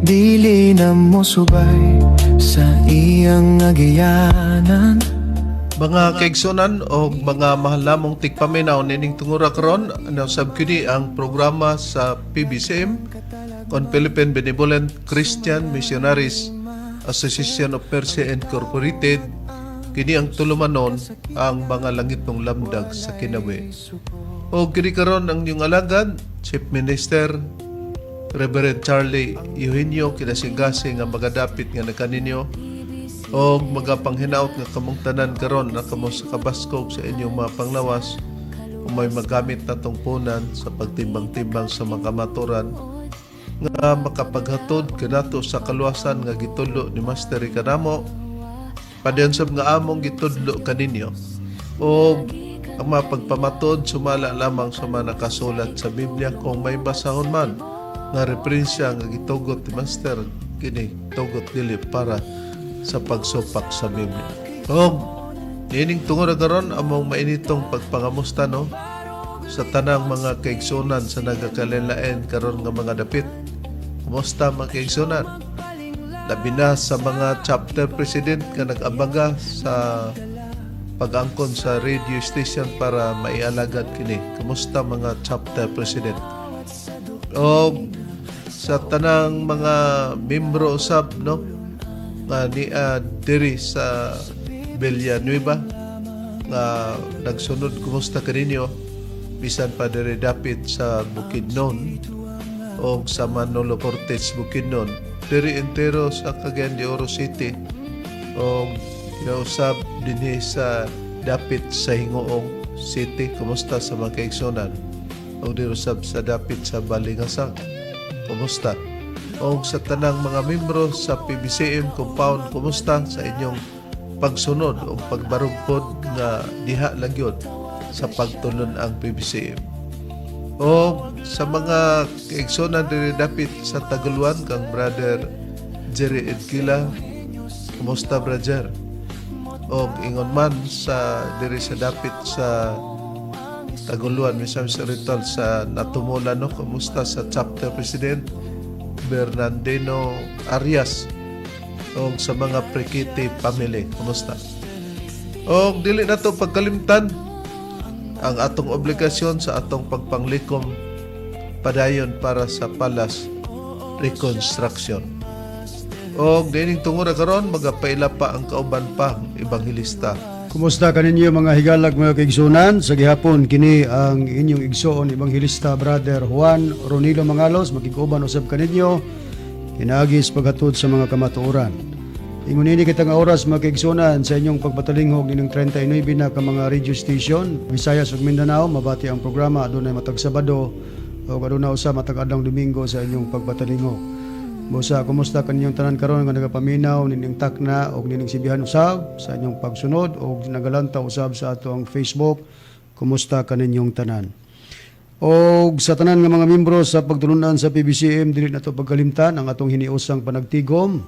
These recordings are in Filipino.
dili na mo subay sa iyang agiyanan. Mga kaigsunan o mga mahal namong tigpaminaw nining tungura karon na sabkini ang programa sa PBCM on Philippine Benevolent Christian Missionaries Association of Persia Incorporated. Kini ang tulumanon ang mga langit ng lamdag sa kinawi. O kini karon ang inyong alagad, Chief Minister Reverend Charlie Eugenio kinasigasi nga magadapit nga nakaninyo o magapanghinaot nga kamong tanan karon na kamo sa kabaskog sa inyong mga panglawas o may magamit na tungpunan sa pagtimbang-timbang sa mga kamaturan nga makapaghatod kanato sa kaluwasan nga gitudlo ni Master Kanamo padensab nga among gitudlo kaninyo o ang mga pagpamatod sumala lamang sa mga nakasulat sa Biblia kung may basahon man nga referensya nga gitugot ni Master kini tugot dili para sa pagsupak sa Biblia. O nining tungod karon among mainitong pagpangamusta no sa tanang mga kaigsunan sa nagakalilain karon nga mga dapit. Kumusta mga kaigsunan? Labi na sa mga chapter president nga nag-abaga sa pag-angkon sa radio station para maialagad kini. Kumusta mga chapter president? O sa tanang mga membro usab no nga ni diri sa Villanueva nga nagsunod kumusta kaninyo bisan pa diri dapit sa Bukidnon o sa Manolo Cortez Bukidnon diri entero sa Cagayan de Oro City o usab dinhi sa dapit sa Hingoong City. Kumusta sa mga kaigsunan o diri usab sa dapit sa Balingasang kumusta o sa tanang mga membro sa PBCM compound kumusta sa inyong pagsunod o pagbarugpod nga diha lang yun sa pagtulon ang PBCM o sa mga kaigsunan diri dapit sa Taguluan kang Brother Jerry Edkila kumusta brother o ingon man sa diri sa dapit sa Taguluan misam sa ritual sa Natumula no kumusta sa chapter president Bernardino Arias o sa mga Prekiti family kumusta o dili na to pagkalimtan ang atong obligasyon sa atong pagpanglikom padayon para sa Palas Reconstruction o dining tungod karon magapaila pa ang kauban pa ebanghelista. Kumusta kaninyo mga higalag mga kaigsunan? Sa gihapon kini ang inyong igsoon ebanghelista Brother Juan Ronilo Mangalos makiguban usab kaninyo kinaagis paghatod sa mga kamatuoran. Ingon ini kitang oras mga kaigsunan sa inyong pagpatalinghog nining 39 na ka mga radio station Visayas ug Mindanao mabati ang programa adunay matag Sabado o aduna usa matag adlaw Domingo sa inyong pagpatalinghog. Busa, kumusta kaninyong tanan karon nga nagapaminaw nining takna o nining sibihan usab sa inyong pagsunod o nagalantaw usab sa ato ang Facebook. Kumusta kaninyong tanan? O sa tanan nga mga membro sa pagtulunan sa PBCM dili nato pagkalimtan ang atong hiniusang panagtigom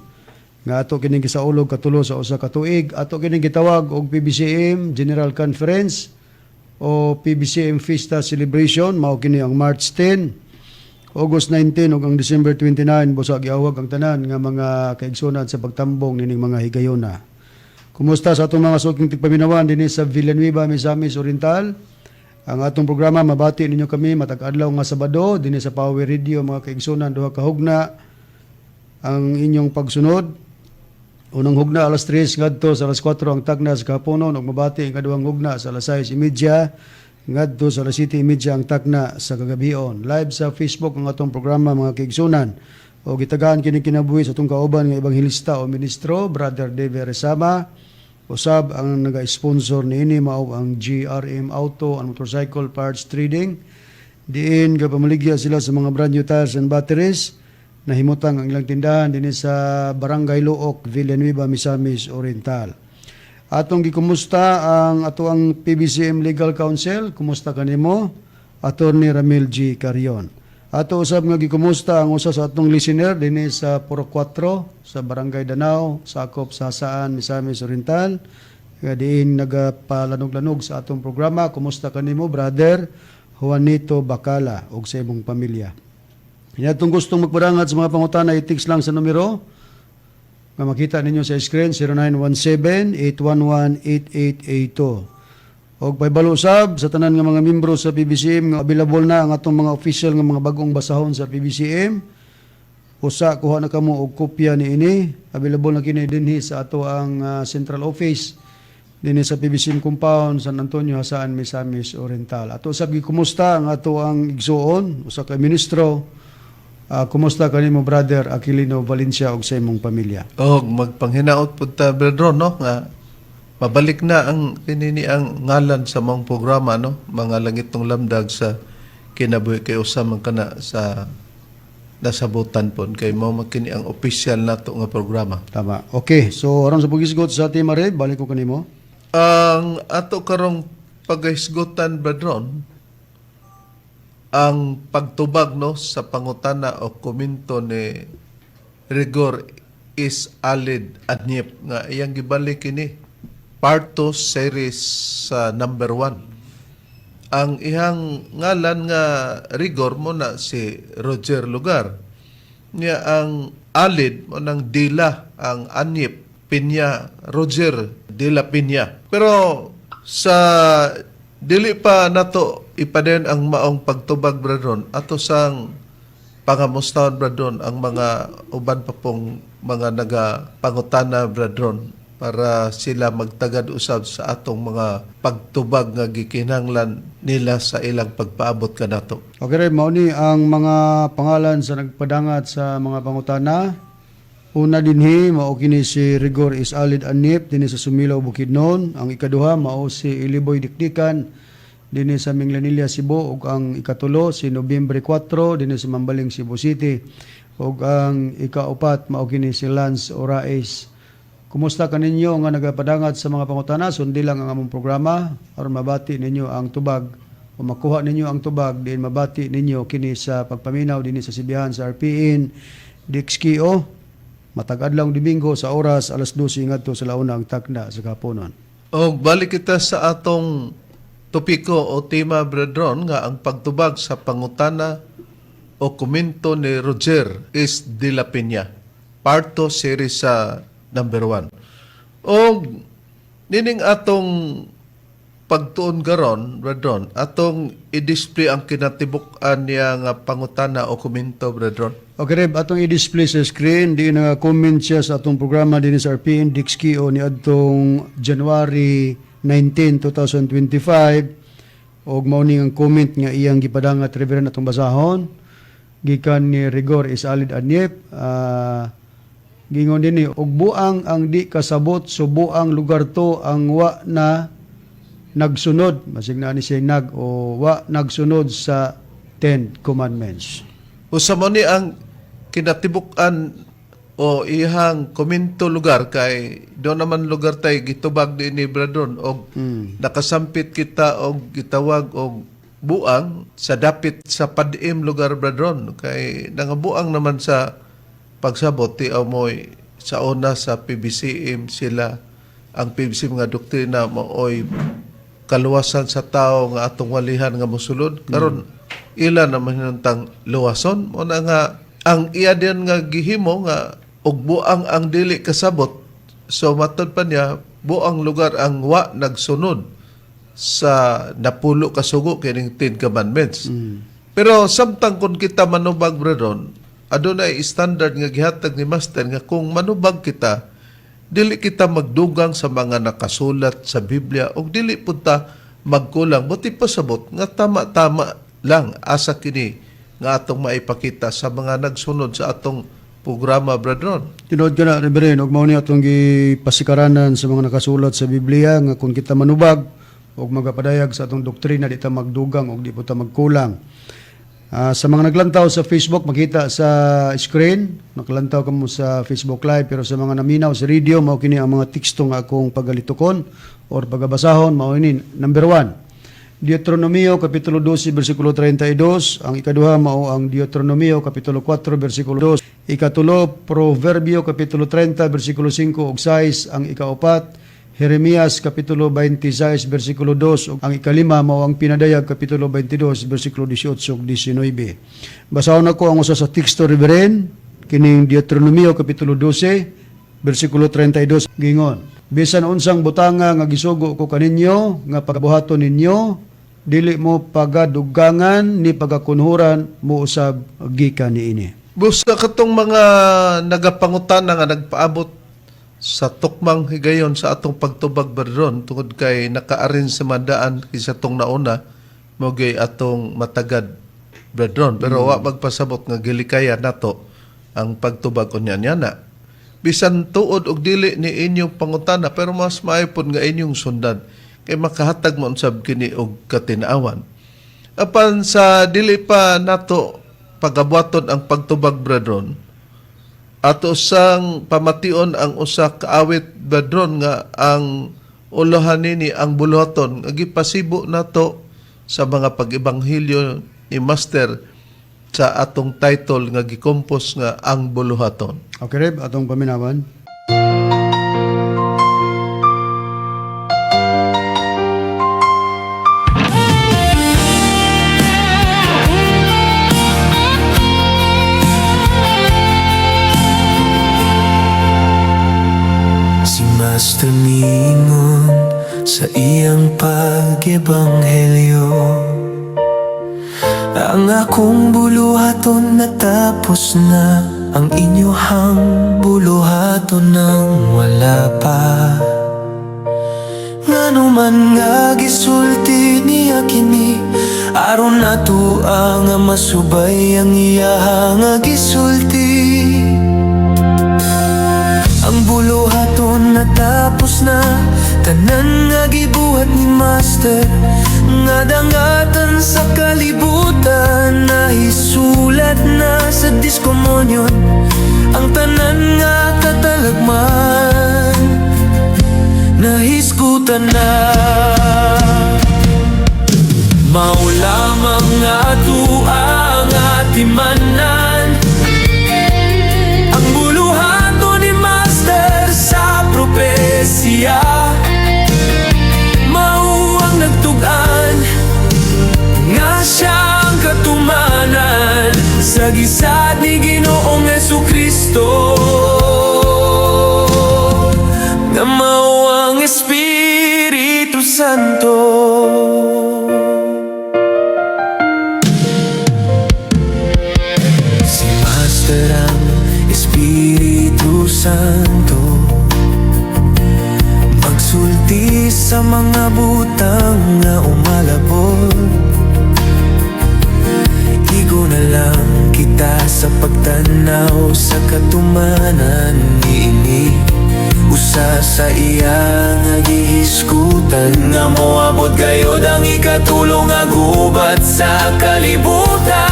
nga ato kining gisaulog katulo sa usa ka tuig. Ato kining gitawag og PBCM General Conference o PBCM Fiesta Celebration mao kini ang March 10 August 19 ug ang December 29 busa giawag ang tanan nga mga kaigsunan sa pagtambong nining mga higayuna. Kumusta sa atong mga suking tigpaminawan dinhi sa Villanueva, Misamis Oriental? Ang atong programa mabati ninyo kami matag adlaw nga Sabado dinhi sa Power Radio mga kaigsunan duha ka hugna ang inyong pagsunod. Unang hugna alas 3 ngadto sa alas 4 ang tagna sa kahaponon ug mabati ang kaduhang hugna sa alas 6:30 ngadto sa alas 7:30 ang takna sa kagabion. Live sa Facebook ang atong programa mga kaigsunan. O gitagaan kini kinabuhi sa atong kauban nga ebanghelista o ministro Brother Dave Resama. Usab ang naga-sponsor niini mao ang GRM Auto and Motorcycle Parts Trading. Diin gapamaligya sila sa mga brand new tires and batteries. Nahimutang ang ilang tindahan dinhi sa Barangay Luok, Villanueva, Misamis Oriental. Atong gikumusta ang ato ang PBCM Legal Counsel. Kumusta kanimo? Attorney Ramil G. Carion. Ato usab nga gikumusta ang usa sa atong listener dinhi sa Puro 4 sa Barangay Danao, sakop sa Hasaan, Misamis Oriental. Nga diin nagapalanog-lanog sa atong programa. Kumusta kanimo, Brother Juanito Bacala ug sa imong pamilya? Kaya itong gustong magpadangat sa mga pangutana, i-text lang sa numero nga makita ninyo sa screen, 0917-811-8882. O paybalusab sa tanan nga mga membro sa PBCM, nga available na ang atong mga official nga mga bagong basahon sa PBCM. Usa, kuha na kamo og kopya ni ini. Available na kini dinhi sa ato ang central office dinhi sa PBCM compound, San Antonio, Hasaan, Misamis Oriental. Ato usab kumusta ang ato ang igsuon, usa ka ministro. Kumusta kanimo brother Aquilino Valencia og sa imong pamilya? Og magpanghinaot pud ta Brother Ron, no, nga mabalik na ang kinini ang ngalan sa mong programa, no, mga langitong lamdag sa kinabuhi kay usa man kana sa nasabutan pon kay mao makini ang official nato nga programa. Tama. Okay, so aron sa pagisgot sa Team Mare, balik ko kanimo. Ang ato karong paghisgutan Brother Ron, ang pagtubag, no, sa pangutana o komento ni Rigor is Alid Anyep nga iyang gibalik kini part 2 series sa number 1. Ang ihang ngalan nga Rigor mo na si Roger Lugar. Niya ang Alid mo nang Dila, ang Anyep Pinya, Roger Dila Pinya. Pero sa dili pa nato ipaden ang maong pagtubag Bradron, ato sang pangamustahon Bradron ang mga uban pa pong mga nagapangutana Bradron para sila magtagad usab sa atong mga pagtubag nga gikinahanglan nila sa ilang pagpaabot kanato. Okay, mao ni ang mga pangalan sa nagpadangat sa mga pangutana. Una dinhi mao kini si Rigor is Alid Anyep dinhi sa Sumilaw, Bukidnon. Ang ikaduha mao si Iliboy Dikdikan dinhi sa Minglanilla, Cebu, ug ang ikatulo si Nobyembre 4 dinhi sa Mambaling, Cebu City. Ug ang ikaupat mao kini si Lance Oraes. Kumusta kaninyo nga nagapadangat sa mga pangutana? Sundi lang ang among programa aron mabati ninyo ang tubag o makuha ninyo ang tubag diin mabati ninyo kini sa pagpaminaw dinhi sa sibihan sa RPN DXKO matag adlaw Domingo sa oras alas 12 ngadto sa launang takna sa kapunon. Og balik kita sa atong topiko o tema Bradron nga ang pagtubag sa pangutana o komento ni Roger is De La Peña. Part 2 series sa number 1. O nining atong pagtuon garon, Bradron, atong i-display ang kinatibuk-an niya nga pangutana o komento, Bradron. Okay, Reb, atong i-display sa screen, di nga comment siya sa atong programa din sa RPN DXKO ni adtong January 19, 2025. Og mao ni ang comment nga iyang gipadangat Reverend atong basahon gikan ni Rigor is Alid Anyep. Gingon din ni og buang ang di kasabot, so buang lugar to ang wa na nagsunod, masig na ni siya o wa nagsunod sa 10 commandments. Usa mo ni ang kinatibuk-an o ihang komento lugar kay do naman lugar tay gitubag din ni Bradron og nakasampit kita og gitawag og buang sa dapit sa padim lugar Bradron kay nangabuang naman sa pagsabot ti amoy sa una sa PBCM sila ang PBCM nga doktrina mooy kaluwasan sa tao nga atong walihan nga mosulod karon ila naman hinuntang luwason mo na nga ang iya din nga gihimo nga og buang ang dili kasabot so matod pa niya buang lugar ang wa nagsunod sa napulo kasugo kining 10 commandments. Pero samtang kung kita manubag Bradron adunay standard nga gihatag ni Master nga kung manubag kita, dili kita magdugang sa mga nakasulat sa Biblia o dili punta magkulang. Buti pasabot nga tama-tama lang asa kini nga atong maipakita sa mga nagsunod sa atong programa, Bradron. Tinood ka na, Reverend, og mao ni atong gipasikaranan sa mga nakasulat sa Biblia nga kung kita manubag og magapadayag sa atong doktrina di ta magdugang og di po ta magkulang. Sa mga naglantaw sa Facebook, makita sa screen, naglantaw ka mo sa Facebook Live, pero sa mga naminaw sa radio, mao kini ang mga teksto nga akong pagalitukon or pagabasahon, mao ini. Number 1, Deuteronomio Kapitulo 12, versikulo 32. Ang ikaduha, mao ang Deuteronomio Kapitulo 4, versikulo 2. Ikatulo, Proverbio Kapitulo 30, versikulo 5 ug 6. Ang ikaupat, Jeremias Kapitulo 26, versikulo 2, ug ang ikalima mao ang pinadayag Kapitulo 22, versikulo 18 ug 19. Basahon ako ang usa sa teksto Reverend, kining Deuteronomio Kapitulo 12, versikulo 32, gingon, bisan unsang butanga nga gisugo ko kaninyo, nga pagbuhaton ninyo, dili mo pagadugangan ni pagakunhuran mo usab gikan niini. Busa katong mga nagapangutana nga nagpaabot sa tukmang higayon sa atong pagtubag Brethren tungod kay naka-arrange sa mandaan kaysa tong nauna mogay atong matagad Brethren, pero wa magpasabot nga gilikaya nato ang pagtubag unya-nyana. Bisan tuod og dili ni inyong pangutana pero mas maaypon nga inyong sundan kay makahatag mo unsab kini og katinawan. Apan sa dili pa nato pagabuaton ang pagtubag Brethren, ato sang pamation ang usa ka awit Brethren nga ang ulahan nini ang buluhaton nga gipasibo nato sa mga pag-ebanghelyo ni Master sa atong title nga gikompos nga ang buluhaton. Okay, Reb, atong paminawan. Si Master ningon sa iyang pag-ebanghelyo, ang akong buluhaton natapos na, ang inyohang buluhaton nang wala pa. Ngano man nga gisulti niya kini, aron nato ang masubay ang iya nga gisulti. Ang buluhaton natapos na, tanan nga gibuhat ni Master, nga dangatan sa kalibutan, nahisulat na sa diskomonyon, ang tanan nga katalagman, nahisgutan na. Mao lamang nga ato ang atimanan, ang buluhaton ni Master sa propesya, mao ang nagtugan nga siyang katumanan sa gisad ni Ginoong Jesucristo, nga mao ang Espiritu Santo. Si Master ang Espiritu Santo, magsulti sa mga butang nga umalabot. Igo na lang kita sa pagtanaw sa katumanan niini, usa sa iya nga gihisgutan, nga moabot gayod ang ikatulong nga gubat sa kalibutan.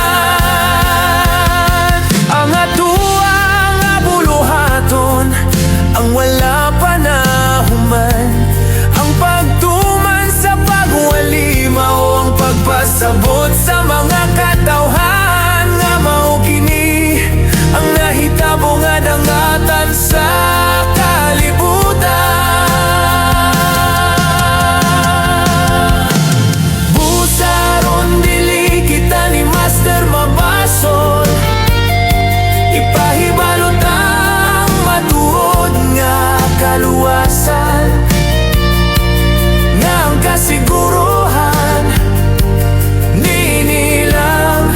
Ang atuwa nga buluhaton, ang wala pa na human, ang pagtuman sa pagwalima o ang pagpasabot sa mga katawhan, nga mao kini ang nahitabo nga dangatan sa kalibutan. Busaron dili kita ni Master mabasol, ipahibalot ang matuod nga kaluwasan, nga ang kasiguruhan ninilang,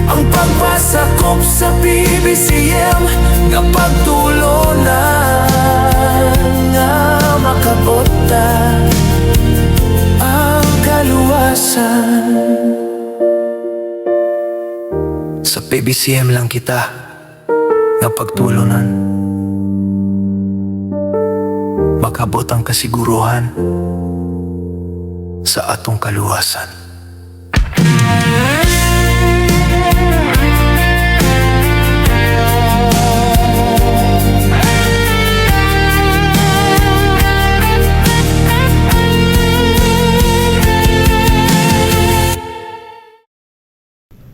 ang pagpasakop sa PBCM nga pagtulonan, nga makabota ang kaluwasan. Sa PBCM lang kita nga pagtulonan, makabot ang kasiguruhan sa atong kaluwasan.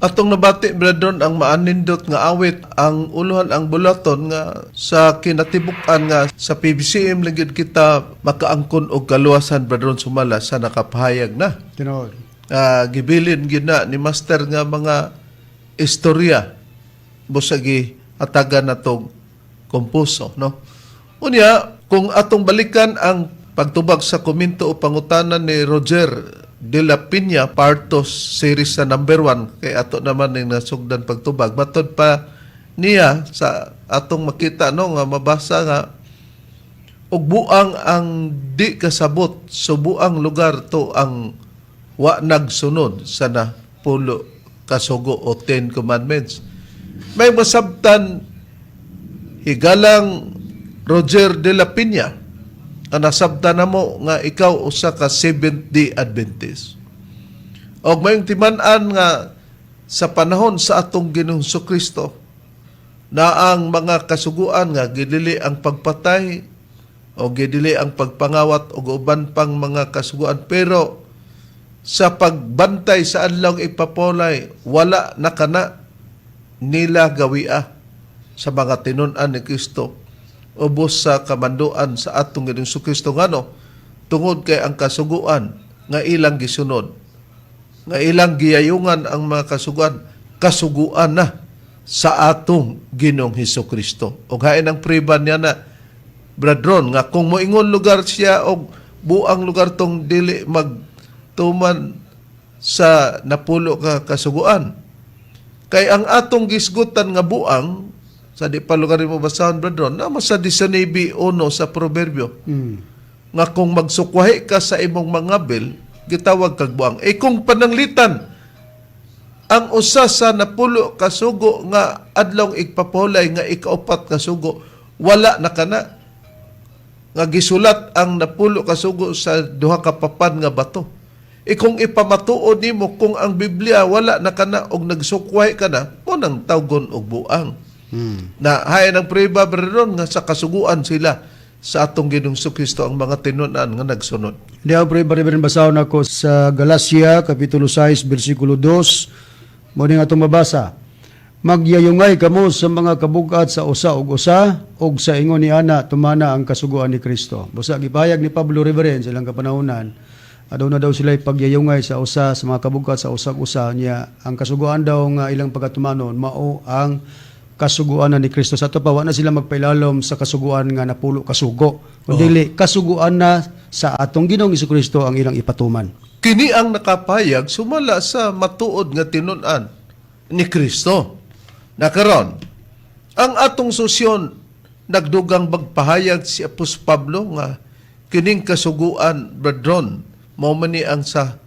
Atong nabati brethren ang maanindot nga awit ang uluhan ang bulaton nga sa kinatibuk-an nga sa PBCM ligid kita makaangkon og kaluwasan brethren sumala sa nakapahayag na. Tinuod. Gibilin gina ni master nga mga istorya busagi atagan natong kompuso no. Unya kung atong balikan ang pagtubag sa komento o pangutanan ni Roger de la Piña Partos series sa number 1 kay ato naman ning nasugdan pagtubag matod pa niya sa atong makita no nga mabasa nga og buang ang di kasabot so buang lugar to ang wa nagsunod sa napulo kasugo o 10 commandments. May masabtan higalang Roger de la Piña ang nasabtan na mo nga ikaw usa ka Seventh-day Adventist. O mayong timan-an nga sa panahon sa atong Ginoong Kristo na ang mga kasuguan nga gidili ang pagpatay o gidili ang pagpangawat o uban pang mga kasuguan pero sa pagbantay sa adlaw ipapolay wala na kana nila gawia sa mga tinun-an ni Kristo ubos sa kamanduan sa atong Ginoong Kristo ngano tungod kay ang kasuguan nga ilang gisunod nga ilang giyayungan ang mga kasuguan na sa atong Ginoong Kristo ug hain ang priban niya na bradron nga kung moingon lugar siya og buang lugar tong dili magtuman sa napulo ka kasuguan kay ang atong gisgutan nga buang sa di pa lugar mo basahon brethren na sa 19:1 sa proverbio nga kung magsukwahi ka sa imong mangabil gitawag kag buang kung pananglitan ang usa sa napulo ka sugo nga adlaw igpapulay nga ikaupat ka sugo wala na kana nga gisulat ang napulo ka sugo sa duha ka papan nga bato kung ipamatuod nimo kung ang Biblia wala na kana og nagsukwahi ka na mo nang tawgon og buang. Na hayan ang priba brethren nga sa kasuguan sila sa atong Ginoong Kristo ang mga tinunan nga nagsunod. Di ako bari-bari basahon ako sa Galacia, Kapitulo 6, versikulo 2. Muna nga itong mabasa. Magyayungay kamo sa mga kabugat sa usa ug usa, ug sa ingon ni Ana, tumana ang kasuguan ni Kristo. Busa, gipahayag ni Pablo Riveren silang kapanahonan, adaw na daw sila pagyayungay sa usa, sa mga kabugat sa usa ug usa niya. Ang kasuguan daw nga ilang pagatumanon, mao ang kasuguan na ni Kristo. Sa ito pa, na sila magpailalom sa kasuguan nga napulo kasugo. Kundi kasuguan na sa atong Ginoong Kristo ang ilang ipatuman. Kini ang nakapayag sumala sa matuod nga tinunan ni Kristo. Nakaron, ang atong susyon nagdugang magpahayag si Apos Pablo nga kining kasuguan brethren mao man ni ang sa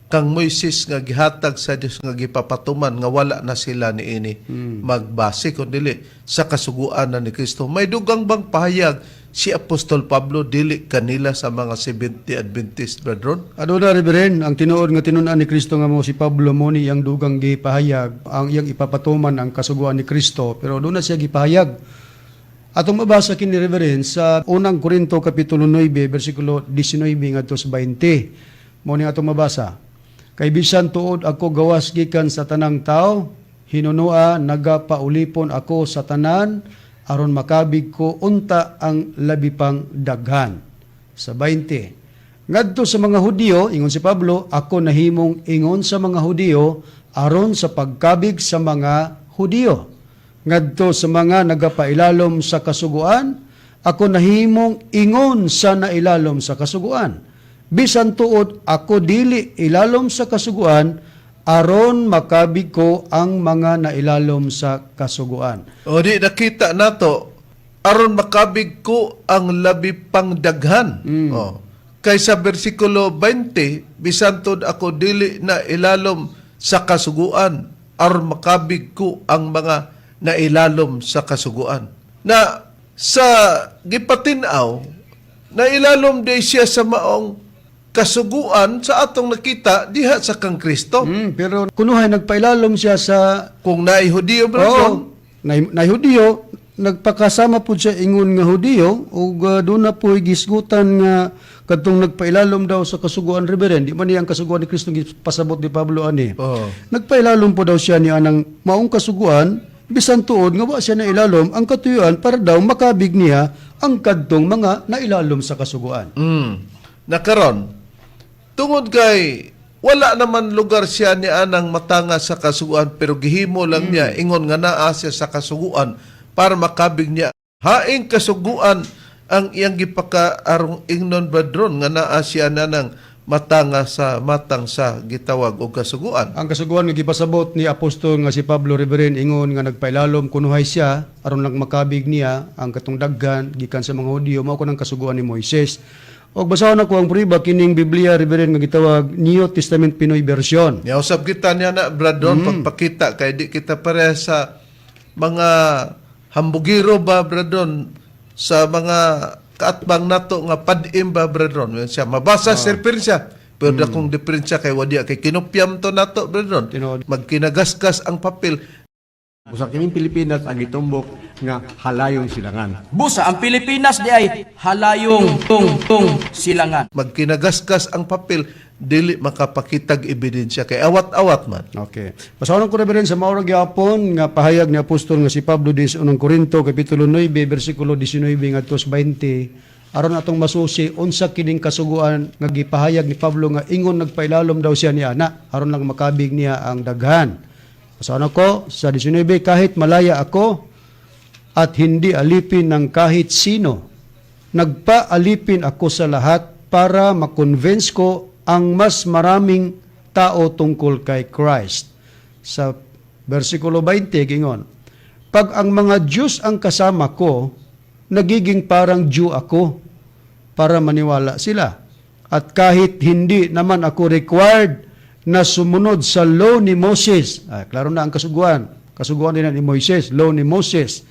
kang Moises nga gihatag sa Dios nga gipapatuman nga wala na sila niini magbase kundi sa kasuguan na ni Kristo. May dugang bang pahayag si Apostol Pablo dili kanila sa mga Seventh-day Adventist brethren? Ano na Reveren, ang tinuod nga tinunan ni Kristo nga mo si Pablo mo ni ang dugang gipahayag ang iyang ipapatuman ang kasuguan ni Kristo pero doon na siya gipahayag. Atong mabasa kini Reveren sa unang Korinto kapitulo 9 bersikulo 19 ngadto sa 20. Mo ni atong mabasa. Kay bisan tuod ako gawas gikan sa tanang tao, hinunua nagapaulipon ako sa tanan aron makabig ko unta ang labi pang daghan. Sa 20. Ngadto sa mga Hudiyo, ingon si Pablo, ako nahimong ingon sa mga Hudiyo aron sa pagkabig sa mga Hudiyo. Ngadto sa mga nagapailalom sa kasuguan, ako nahimong ingon sa nailalom sa kasuguan. Bisan tuod ako dili ilalom sa kasuguan aron makabig ko ang mga nailalom sa kasuguan. O di nakita nato aron makabig ko ang labi pang daghan. Kaysa bersikulo 20 bisan tuod ako dili na ilalom sa kasuguan aron makabig ko ang mga nailalom sa kasuguan. Na sa gipatinaw na ilalom day siya sa maong kasuguan sa atong nakita diha sa kang Kristo. Pero kunuhay nagpailalom siya sa Kung naay Hudiyo brethren, na Hudiyo nagpakasama po siya ingon nga Hudiyo ug doon na po gisgutan nga kadtong nagpailalom daw sa kasuguan reverend di man niya ang kasuguan ni Kristo pasabot ni Pablo ani. Oh. Nagpailalom po daw siya ni anang maong kasuguan bisan tuod nga wa siya na ilalom ang katuyuan para daw makabig niya ang kadtong mga nailalom sa kasuguan. Nakaron, tungod kay wala naman lugar siya ni anang matanga sa kasuguan pero gihimo lang niya ingon nga naa siya sa kasuguan para makabig niya. Haing kasuguan ang iyang gipakaarong ingnon badron nga naa siya nanang matanga sa matang sa gitawag og kasuguan. Ang kasuguan nga gipasabot ni apostol nga si Pablo Reverend ingon nga nagpailalom kunuhay siya aron lang makabig niya ang katong daghan gikan sa mga Hudiyo mao ko ng kasuguan ni Moises. Og basahon ako ang priba kining Biblia Reverend nga gitawag New Testament Pinoy version. Niya usab kita niya na bradron pagpakita kay di kita pareha sa mga hambugiro ba bradron sa mga kaatbang nato nga padim ba bradron siya mabasa sa referensya pero dakong diferensya kay wadiya kay kinupyam to nato bradron Tinuod. magkinagaskas ang papel. Busa kaming Pilipinas ang itumbok nga halayong silangan. Busa ang Pilipinas di ay halayong tung silangan. Magkinagaskas ang papel dili makapakitag ebidensya kay awat-awat man. Okay. Pasahon ko Reverend sa maurag gyapon nga pahayag ni apostol nga si Pablo di sa unang Korinto kapitulo 9 bersikulo 19 ngadto 20 aron atong masusi unsa kining kasuguan nga gipahayag ni Pablo nga ingon nagpailalom daw siya ni ana aron lang makabig niya ang daghan. Pasahon ko sa 19 kahit malaya ako at hindi alipin ng kahit sino. Nagpaalipin ako sa lahat para makonvince ko ang mas maraming tao tungkol kay Christ. Sa versikulo 20, gingon, pag ang mga Diyos ang kasama ko, nagiging parang Jew ako para maniwala sila. At kahit hindi naman ako required na sumunod sa law ni Moses, klaro na ang kasuguan din ni Moises, law ni Moses,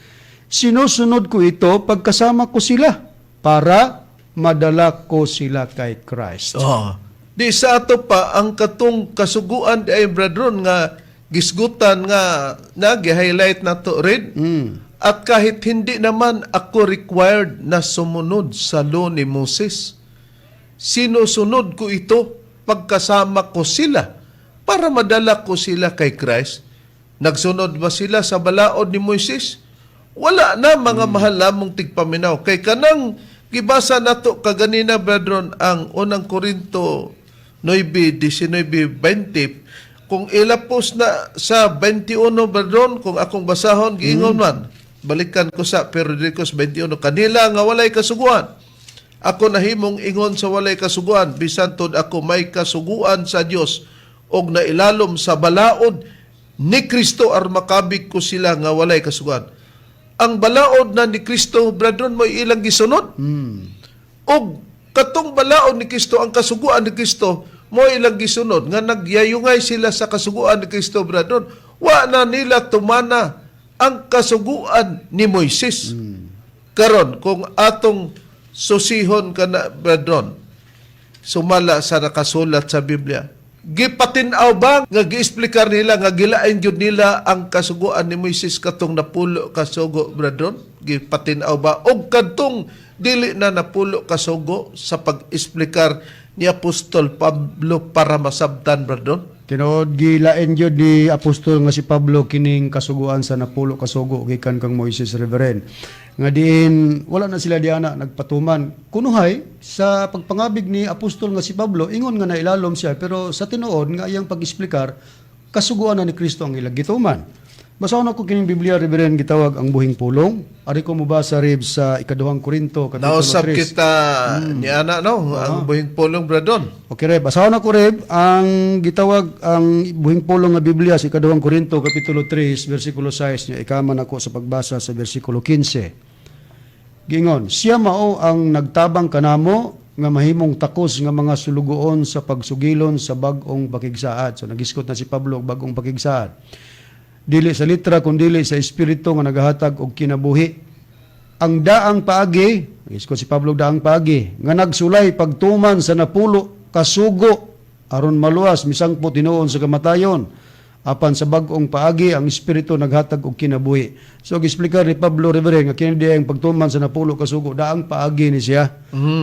sinusunod ko ito pagkasama ko sila para madala ko sila kay Christ. Oh. Di sa ato pa ang katong kasuguan di ay bradron nga gisgutan nga nagi-highlight nato rin. At kahit hindi naman ako required na sumunod sa law ni Moses, sinusunod ko ito pagkasama ko sila para madala ko sila kay Christ. Nagsunod ba sila sa balaod ni Moises? Wala na mga mahal lamong tigpaminaw. Kay kanang gibasa nato kaganina brethren ang unang Korinto 9:19-20 kung ilapos na sa 21 brethren kung akong basahon giingon man balikan ko sa Periodicos 21 kanila nga walay kasuguan. Ako nahimong ingon sa walay kasuguan bisan tud ako may kasuguan sa Dios og nailalom sa balaod ni Kristo ar makabig ko sila nga walay kasuguan. Ang balaod na ni Kristo, brethren, mo ilang gisunod. Og katong balaod ni Kristo, ang kasuguan ni Kristo, mo ilang gisunod. Nga nagyayungay sila sa kasuguan ni Kristo, brethren. Wa na nila tumana ang kasuguan ni Moises. Karon kung atong susihon ka na, brethren, sumala sa nakasulat sa Biblia, gipatinaw ba nga giexplikar nila nga gilain gyud nila ang kasuguan ni Moises katong napulo kasugo brethren? Gipatinaw ba og kadtong dili na napulo kasugo sa pag-explikar ni Apostol Pablo para masabtan brethren? Tinuod gilain gyud ni apostol nga si Pablo kining kasuguan sa napulo kasugo gikan kang Moises Reverend. Nga diin wala na sila diana nagpatuman kunuhay sa pagpangabig ni apostol nga si Pablo ingon nga nailalom siya pero sa tinuod nga iyang pag-explicar kasuguan na ni Kristo ang ilang gituman. Basahon ako kining Biblia Reverend gitawag ang buhing pulong. Ari ko mobasa rib sa ikaduhang Korinto kapitulo 3. Nausap kita ni ana no ang buhing pulong brethren. Okay reb, basahon ako reb ang gitawag ang buhing pulong nga Biblia sa ikaduhang Korinto kapitulo 3 versikulo 6 nya ikaman ako sa pagbasa sa versikulo 15. Gingon, siya mao ang nagtabang kanamo nga mahimong takos nga mga sulugoon sa pagsugilon sa bag-ong pakigsaad. So nagiskot na si Pablo og bag-ong pakigsaad. Dili sa litra kundi sa espiritu nga nagahatag og kinabuhi. Ang daang paagi, nagiskot si Pablo daang paagi, nga nagsulay pagtuman sa napulo kasugo aron maluwas misangpo tinuon sa kamatayon. apan sa bag-ong paagi ang espiritu naghatag og kinabuhi. So giexplikar ni Pablo Rivera nga kini diay ang pagtuman sa napulo ka sugo daang paagi ni siya.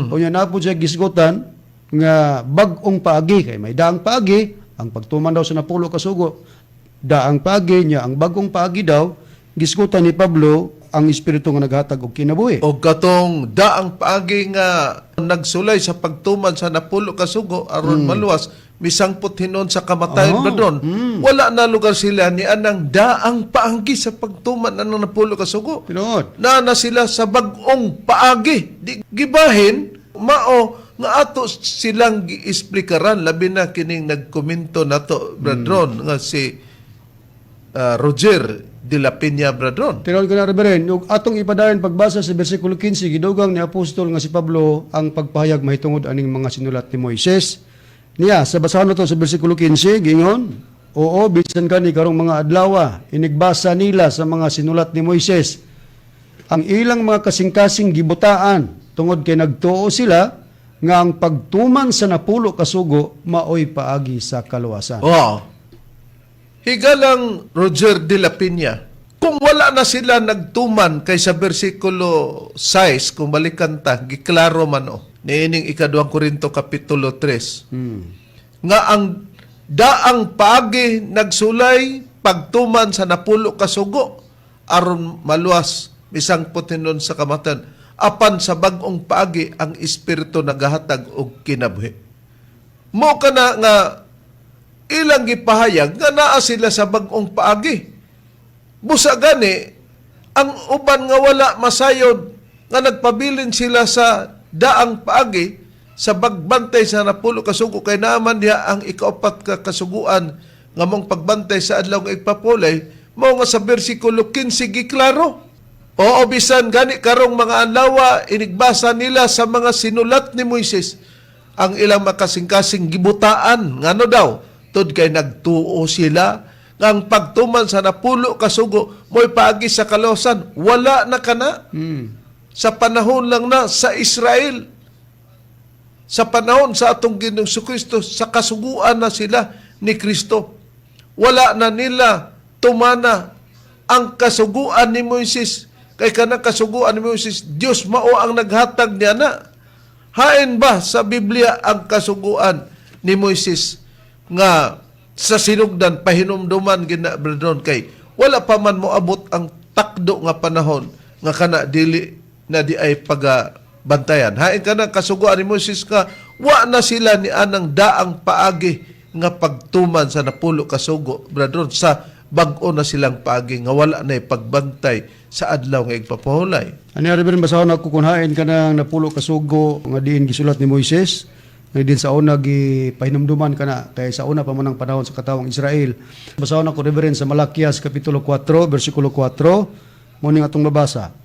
Unya na po siya gisgutan nga bag-ong paagi kay may daang paagi ang pagtuman daw sa napulo ka sugo daang paagi niya ang bagong paagi daw gisgutan ni Pablo ang espiritu nga naghatag og kinabuhi. O katong daang paagi nga nagsulay sa pagtuman sa napulo ka sugo aron maluwas misangpot hinon sa kamatayon bradron. Wala na lugar sila ni anang daang paagi sa pagtuman ng napulo ka sugo. Tinuod. Na sila sa bag-ong paagi. Di gibahin mao nga ato silang giisplikaran labi na kining nagkomento nato bradron nga si Roger de la Peña bradron. Tinuod ka na Reverend, ug atong ipadayon pagbasa sa bersikulo 15 gidugang ni apostol nga si Pablo ang pagpahayag mahitungod aning mga sinulat ni Moises. Niya sa basahan to sa bersikulo 15 gingon, oo bisan kani karong mga adlaw inigbasa nila sa mga sinulat ni Moises ang ilang mga kasing-kasing gibutaan tungod kay nagtuo sila nga ang pagtuman sa napulo ka sugo maoy paagi sa kaluwasan. Oh. Higalang Roger de la Peña, kung wala na sila nagtuman kay sa bersikulo 6, kung balikan ta, giklaro man niining ikaduhang Korinto kapitulo 3, nga ang daang paagi nagsulay pagtuman sa napulo ka sugo aron maluwas bisang putinon sa kamatan apan sa bag-ong paagi ang espiritu nagahatag og kinabuhi. Mo kana nga ilang gipahayag nga naa sila sa bag-ong paagi. Busa gani, ang uban nga wala masayod nga nagpabilin sila sa daang paagi sa bagbantay sa napulo ka sugo kay naman diha ang ikaapat ka kasuguan nga mong pagbantay sa adlaw nga igpapulay mao nga sa bersikulo 15 giklaro. Oo bisan gani karong mga adlaw inigbasa nila sa mga sinulat ni Moises ang ilang makasing-kasing gibutaan ngano daw tud kay nagtuo sila nga ang pagtuman sa napulo ka sugo mo'y paagi sa kalosan. Wala na kana. Sa panahon lang na sa Israel. Sa panahon sa atong Ginoong Kristo, sa kasuguan na sila ni Kristo. Wala na nila tumana ang kasuguan ni Moises. Kay kanang kasuguan ni Moises, Dios mao ang naghatag niya na. Hain ba sa Biblia ang kasuguan ni Moises nga sa sinugdan pahinumduman gina bradron kay wala pa man moabot ang takdo nga panahon nga kana dili na di ay pagabantayan. Hain kana kasuguan ni Moses ka wa na sila ni anang daang paagi nga pagtuman sa napulo ka sugo bradron sa bag-o na silang paagi nga wala na pagbantay sa adlaw nga igpapahulay. Ani Reverend basahon ako kun hain kanang napulo ka sugo nga diin gisulat ni Moises. Ngay din sa una gipahinumduman kana kay sa una pa man ang panahon sa katawang Israel. Basahon ako Reverend sa Malakias kapitulo 4 bersikulo 4 mo ning atong mabasa.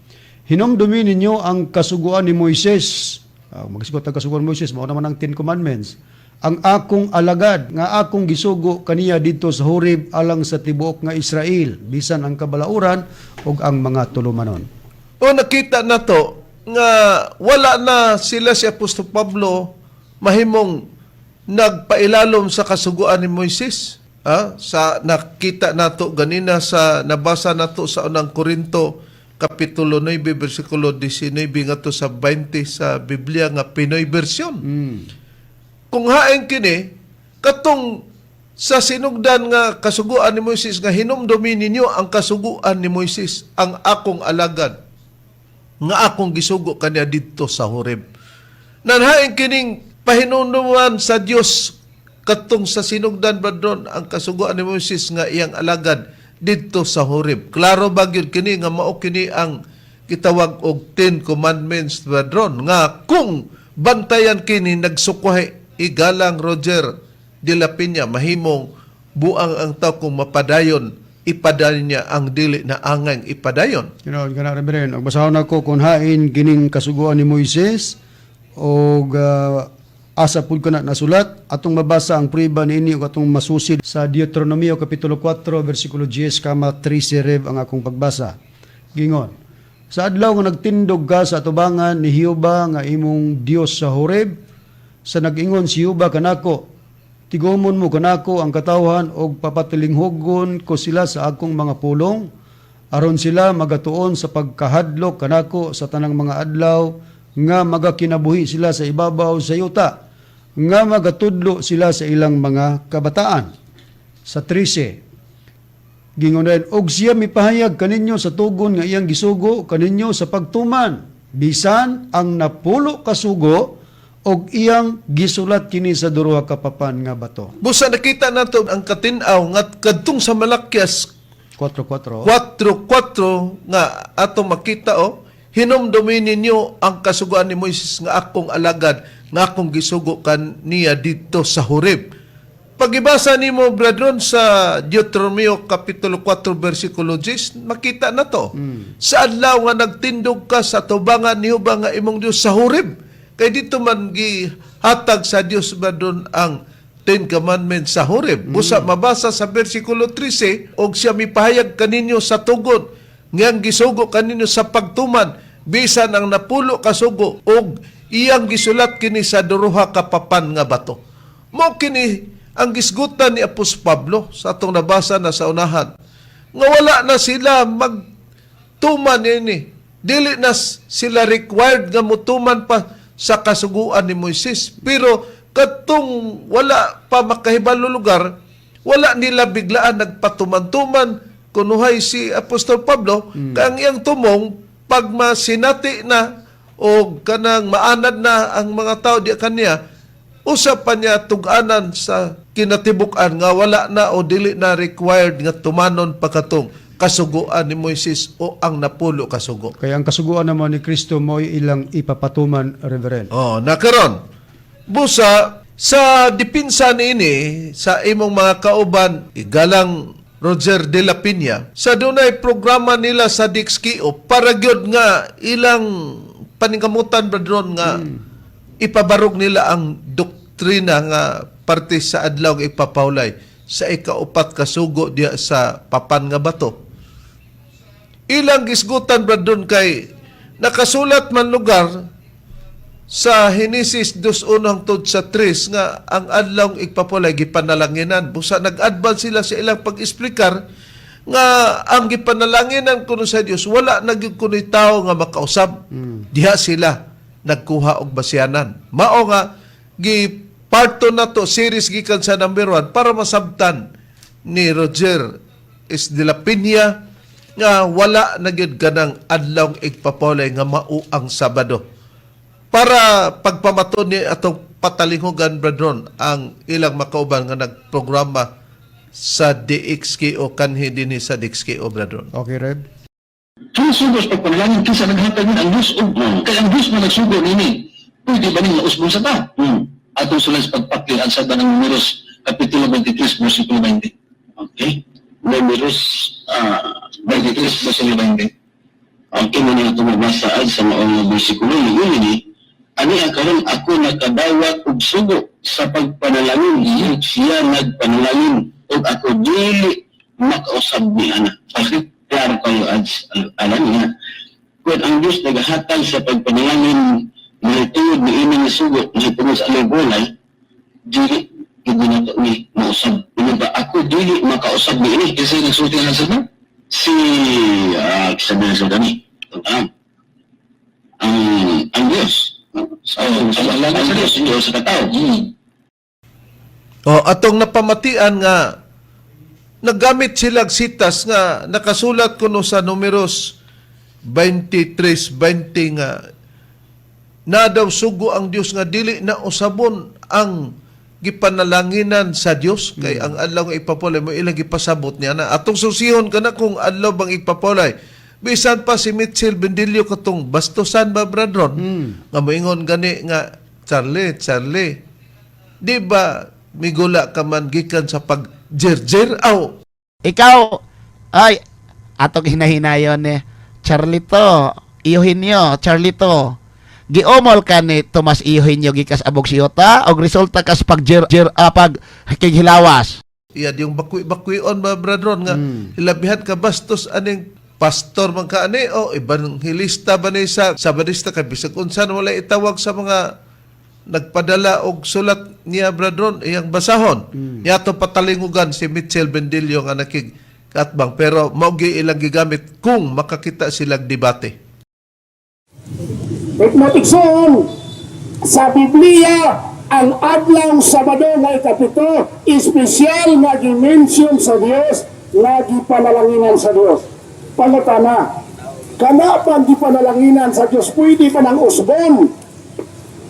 Hinumdumi ninyo ang kasuguan ni Moises. Magsigot ang kasuguan ni Moises mao naman ang 10 commandments. Ang akong alagad nga akong gisugo kaniya didto sa Horeb alang sa tibuok nga Israel bisan ang kabalauran ug ang mga tulumanon. O nakita na to nga wala na sila si Apostol Pablo mahimong nagpailalom sa kasuguan ni Moises. Sa nakita nato ganina sa nabasa nato sa unang Korinto kapitulo 9 bersikulo 19 ngadto sa 20 sa Biblia nga Pinoy version. Kung haing kini katong sa sinugdan nga kasuguan ni Moises nga hinumdumi ninyo ang kasuguan ni Moises ang akong alagad nga akong gisugo kaniya didto sa Horeb. Nanhaing kining pahinumduman sa Dios katong sa sinugdan bradron ang kasuguan ni Moises nga iyang alagad didto sa Horeb. Klaro ba gyud kini nga mao kini ang gitawag og 10 commandments bradron nga kung bantayan kini nagsukwahi igalang Roger de la Peña mahimong buang ang tao kung mapadayon ipadayon niya ang dili na angang ipadayon. Tinuod kana Reverend, og basahon ako kun hain kining kasuguan ni Moises og asa pud ko na nasulat atong mabasa ang prueba niini ug atong masusid sa Deuteronomio kapitulo 4 bersikulo 10 kama 13 rev ang akong pagbasa. Gingon, sa adlaw nga nagtindog ka sa atubangan ni Jehova nga imong Dios sa Horeb, sa nag-ingon si Jehova kanako tigomon mo kanako ang katawhan og papatilinghogon ko sila sa akong mga pulong aron sila magatuon sa pagkahadlok kanako sa tanang mga adlaw nga magakinabuhi sila sa ibabaw sa yuta nga magatudlo sila sa ilang mga kabataan. Sa 13, gingunayan, og siya mipahayag kaninyo sa tugon nga iyang gisugo kaninyo sa pagtuman, bisan ang napulo kasugo og iyang gisulat kini sa duruha ka papan nga bato. Busa nakita nato ang katinaw nga kadtong sa Malakyas 4:4. 4:4 nga ato makita hinumdumin ninyo ang kasugoan ni Moises nga akong alagad nga akong gisugo kan niya dito sa Horeb. Pagibasa nimo brethren sa Deuteronomio kapitulo 4 versikulo 10, makita na to. Sa adlaw nga nagtindog ka sa tubangan ni Hubang nga imong Dios sa Horeb. Kay dito man gihatag sa Dios brethren ang Ten Commandments sa Horeb. Busa mabasa sa versikulo 13, og siya mipahayag kaninyo sa tugon ngang gisugo kaninyo sa pagtuman bisan ang napulo kasugo og iyang gisulat kini sa duruha ka papan nga bato. Mao kini ang gisgutan ni Apostol Pablo sa atong nabasa na sa unahan. Nga wala na sila magtuman ini. Dili na sila required nga mutuman pa sa kasuguan ni Moises. Pero katong wala pa makahibalo lugar, wala nila biglaan nagpatuman-tuman kunuhay si Apostol Pablo kang iyang tumong pag masinati na o kanang maanad na ang mga tao di kaniya, usap pa niya tuganan sa kinatibuk-an nga wala na o dili na required nga tumanon pagkatong kasuguan ni Moises o ang napulo kasugo. Kaya ang kasuguan naman ni Kristo mo ilang ipapatuman, Reverend. Nakaron. Busa, sa dipinsa niini, sa imong mga kauban, igalang Roger de la Piña, sa dunay programa nila sa DXKO, para gyud nga ilang paningkamutan brethren nga ipabarog nila ang doktrina nga parte sa adlaw nga ipapawlay sa ikaupat kasugo diya sa papan nga bato. Ilang gisgutan brethren kay nakasulat man lugar sa Henesis 2:1 hangtod sa 3 nga ang adlaw nga ipapawlay gipanalanginan. Busa nag-advance sila sa ilang pag-explikar nga ang gipanalanginan kuno sa Dios wala nagyud kuno'y tao nga makausab. Diha sila nagkuha og basyanan. Mao nga giparto na to series gikan sa number 1 para masabtan ni Roger S. de la Piña nga wala nagyud kanang adlaw igpapolay nga mao ang Sabado. Para pagpamaton ni atong patalinghogan brethren ang ilang makauban nga nagprograma sa DXKO kanhi dinhi sa DXKO brethren. Okay, Rev? Ang sugos pagpanalangin kinsa naghatag ng ang Diyos og kay ang Diyos mo nagsugo nini. Pwede ba ning nausbon sa ta? Atong sulan sa pagpaklian sa banang Números kapitulo 23 versikulo 20. Okay. Números 23 versikulo 20. Ang imo na tumabasa sa maong bersikulo ni ani ang karon ako nakadawat og sugo sa pagpanalangin siya nagpanalangin ug ako dili makausab ni ana. Bakit? Klaro kayo alam niya. Kung ang Diyos naghatag sa pagpanalangin mahitungod ni ining sugo mahitungod sa alay dili hindi na ito ni mausab. Ba ako dili makausab ni ini kasi nagsulti na sa si sabi na sa dani. Ang Diyos. Sa Diyos sa katao. Atong napamatian nga naggamit silang sitas nga nakasulat kuno sa Números 23:20 nga na daw sugo ang Dios nga dili na usabon ang gipanalanginan sa Dios kay ang adlaw nga ipapolay mo ilang gipasabot niya na atong susihon kana kung adlaw bang ipapolay bisan pa si Mitchell Bendilio katong bastusan ba brethren nga moingon gani nga Charlie di ba migula ka man gikan sa pag-jerjer aw. Ikaw, ay, atong hinahinayon ni Charlito, iyohin nyo, Charlito. Giomol ka ni Tomas iyohin nyo gikas abog siyota o resulta kas pag kighilawas. Iyad yung bakwi-on ba brethren nga hilabihan ka bastos aning pastor man ka ani o ebanghilista ba ni sa sabadista kay bisag unsa wala itawag sa mga nagpadala og sulat niya bradron iyang basahon. Yato patalingugan si Mitchell Bendillo nga nakikatbang pero maugi ilang gigamit kung makakita silang debate. Matikson, sa Biblia, ang adlaw Sabado nga ikapito, espesyal nga dimension sa Dios, nga gipanalanginan sa Dios. Pangutana, kana pang gipanalanginan sa Dios, pwede pa ng usbon.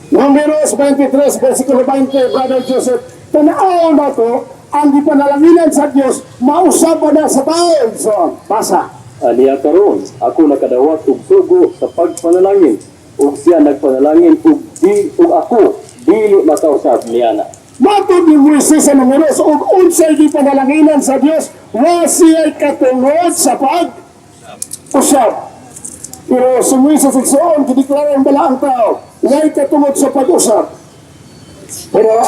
Numeros 23, versikulo 20, Brother Joseph, tanaw na to, ang gipanalanginan sa Dios, mausap pa na sa tao. So, basa. Aniya karon, ako nakadawat og sugo sa pagpanalangin, ug siya nagpanalangin ug ako dili makausap niya na. Matod ni Moises sa Numeros, ug unsay gipanalanginan sa Dios, wa siya'y katungod sa pag-usap. Pero si Moises igsoon, gideklara ang balaang tao, nga'y katungod sa pag-usap. Pero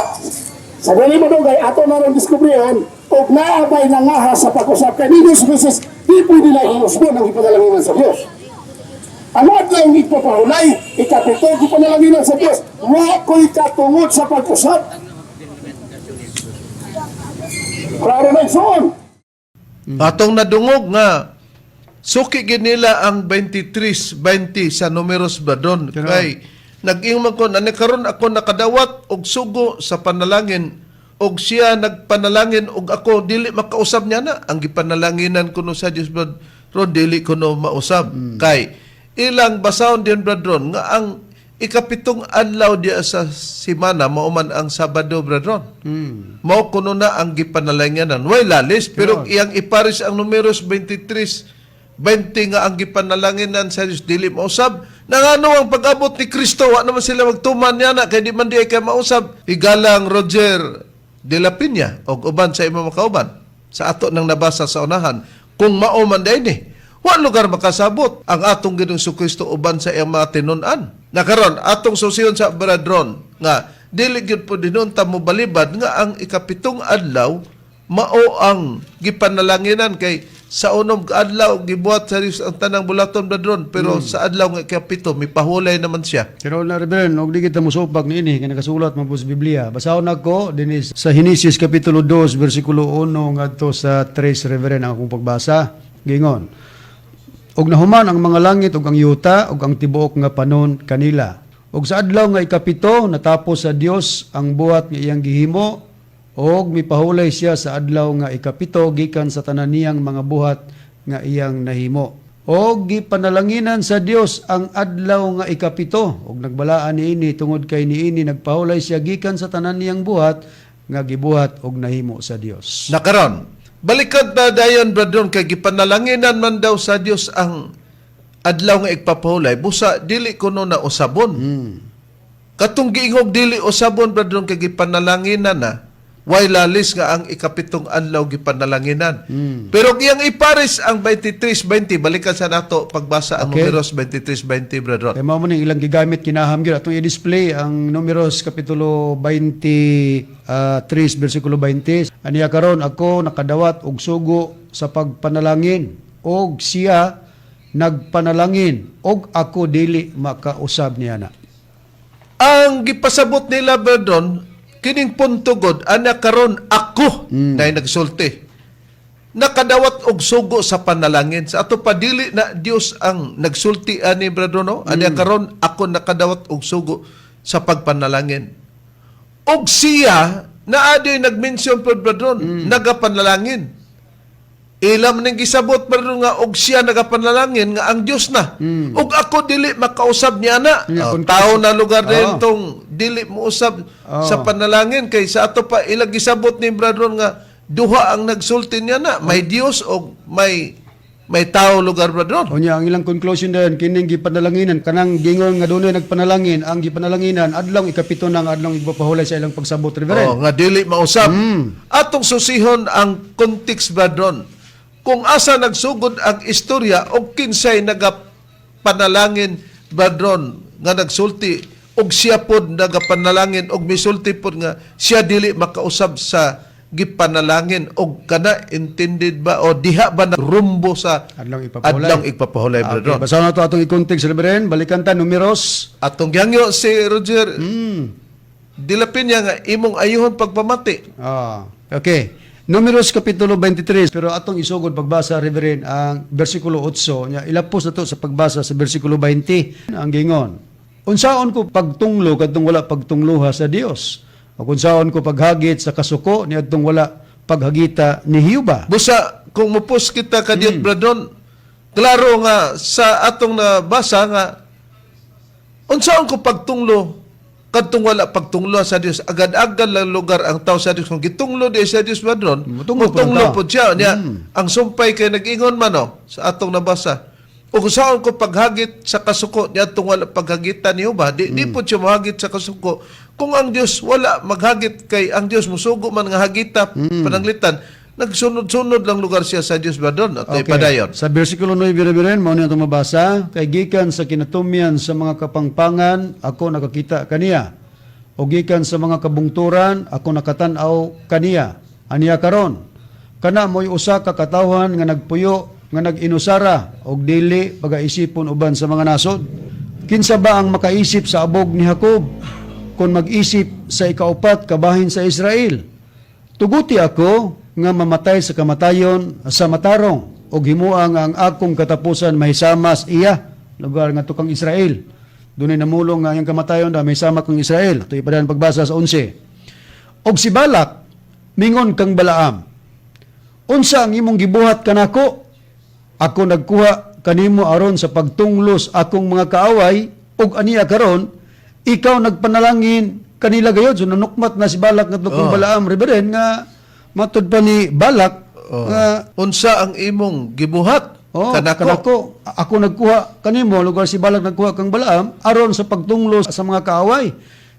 sa dali mo dugay, ato na rin diskubrihan, ug naabay na nga sa pag-usap. Kaya ni Diyos Moises, di pwede na hinusbon ang gipanalanginan sa Dios. Ang adlaw ipapahulay, ikapito, gipanalanginan sa Dios, wa ko'y katungod sa pag-usap. Klaro na igsoon. Atong nadungog nga suki gid nila ang 23:20 sa Numeros Badon kay nag-ingon ko ani karon ako nakadawat og sugo sa panalangin og siya nagpanalangin og ako dili makausab niya na ang gipanalanginan kuno sa Dios brodron dili kuno mausab kay ilang basahon din brodron nga ang ikapitong adlaw diya sa semana mauman ang Sabado brodron. Mao kuno na ang gipanalanginan way lalis pero iyang iparis ang Numeros 23:20 nga ang gipanalanginan sa Dios dili mausab nangano ang pag-abot ni Kristo wa naman sila magtuman niya na kay di man di kay mausab igalang Roger de la Piña o uban sa imong makauban sa ato nang nabasa sa unahan kung mao man ni wa lugar makasabot ang atong Ginoong Kristo uban sa iyang mga tinun-an na karon atong susiyon sa bradron nga dili gyud po dinunta mo balibad nga ang ikapitong adlaw mao ang gipanalanginan kay sa unom ka adlaw gibuhat sa Dios ang tanang bulaton bradron pero sa adlaw nga ikapito mipahulay naman siya. Pero na Reverend, og di kita musupag niini kay nakasulat man po sa Biblia. Basahon nako dinhi sa Genesis kapitulo 2 bersikulo 1 ngadto sa 3 Reverend ang akong pagbasa. Gingon. Og nahuman ang mga langit ug ang yuta ug ang tibuok nga panon kanila. Og sa adlaw nga ikapito natapos sa Dios ang buhat nga iyang gihimo og mipahulay siya sa adlaw nga ikapito gikan sa tanan niyang mga buhat nga iyang nahimo. Og gipanalanginan sa Dios ang adlaw nga ikapito og nagbalaan niini tungod kay niini nagpahulay siya gikan sa tanan niyang buhat nga gibuhat og nahimo sa Dios. Nakaron balikan na dayon bradron kay gipanalanginan man daw sa Dios ang adlaw nga igpapahulay busa dili kuno na usabon. Katong giingog dili usabon bradron kay gipanalanginan na way lalis nga ang ikapitong adlaw gipanalanginan. Pero iyang ipares ang 23:20 balikan sa nato pagbasa ang Numeros 23:20 bradron. Kaya mao man ang ilang gigamit kinaham gyud atong i-display ang Numeros kapitulo 23 bersikulo 20. Aniya karon ako nakadawat og sugo sa pagpanalangin og siya nagpanalangin og ako dili makausab niya na. Ang gipasabot nila bradron kining puntugod ana karon ako na nagsulti nakadawat og sugo sa panalangin sa ato pa dili na Dios ang nagsulti ani bradron ana karon ako nakadawat og sugo sa pagpanalangin og siya na adoy nagmention pod bradron nagapanalangin ilam ning gisabot bradron nga og siya nagapanalangin nga ang Dios na og ako dili makausab niya na tao na lugar din tong dili mo usab sa panalangin kay sa ato pa ilang gisabot ni bradron nga duha ang nagsulti niya na may Dios o may tao lugar bradron. Unya ang ilang conclusion din kining gipanalanginan kanang gingon nga dunay nagpanalangin ang gipanalanginan adlaw ikapito nang adlaw igpapahulay sa ilang pagsabot Reverend. nga dili mausab. Atong susihon ang context bradron. Kung asa nagsugod ang istorya o kinsay nagapanalangin bradron nga nagsulti og siya pod nagapanalangin og misulti pod nga siya dili makausab sa gipanalangin og kana intended ba o diha ba na rumbo sa adlaw igpapahulay bradron. Basa na to atong i-context Reverend balikan ta Numeros atong gyangyo si Roger dilapin niya nga imong ayuhon pagpamati. Okay. Numeros Kapitulo 23, pero atong isugod pagbasa, Reverend, ang versikulo 8, nya ilapos na to sa pagbasa sa versikulo 20, ang gingon. Unsaon ko pagtunglo kadtong wala pagtungluha sa Dios? O unsaon ko paghagit sa kasuko ni adtong wala paghagita ni Hiuba? Busa, kung mupos kita kadiyot, Bradon, klaro nga sa atong nabasa nga, unsaon ko pagtunglo kadtong wala pagtunglo sa Dios, agad-agad lang lugar ang tao sa Dios. Kung gitunglo di sa Dios, Bradon, Mutunglo mutunglo po po siya. Niya, ang sumpay kay nag-ingon man, sa atong nabasa. O kung saan ko paghagit sa kasuko, niya itong wala paghagitan ni Jehovah, di po siya mahagit sa kasuko. Kung ang Dios wala maghagit kay ang Dios musugo man nga hagita, pananglitan, nagsunod-sunod lang lugar siya sa Dios ba doon? At padayon. Sa versikulo 9, Reverend, mao niya itong mabasa, kay gikan sa kinatumian sa mga kapangpangan, ako nakakita kaniya. O gikan sa mga kabungturan, ako nakatanaw kaniya. Aniya karon. Kana mo'y usa ka katawhan nga nagpuyo, nga nag-inusara, og dili pagaisipon uban sa mga nasod. Kinsa ba ang makaisip sa abog ni Jacob, kung mag-isip sa ikaupat kabahin sa Israel? Tuguti ako, nga mamatay sa kamatayon sa matarong og himuang ang akong katapusan mahisamas iya lugar nga tukang Israel. Dunay namulong nga ang kamatayon da mahisama kang Israel. Ito ipadan pagbasa sa 11. Og si Balak mingon kang Balaam, unsa ang imong gibuhat kanako? Ako nagkuha kanimo aron sa pagtunglos akong mga kaaway og aniya karon ikaw nagpanalangin kanila gayod. So nanukmat na si Balak ngadto kang Balaam, Reverend, nga matud pa ni Balak unsa ang imong gibuhat kanako. Ako nagkuha kanimo lugar si Balak nagkuha kang Balaam aron sa pagtunglo sa mga kaaway.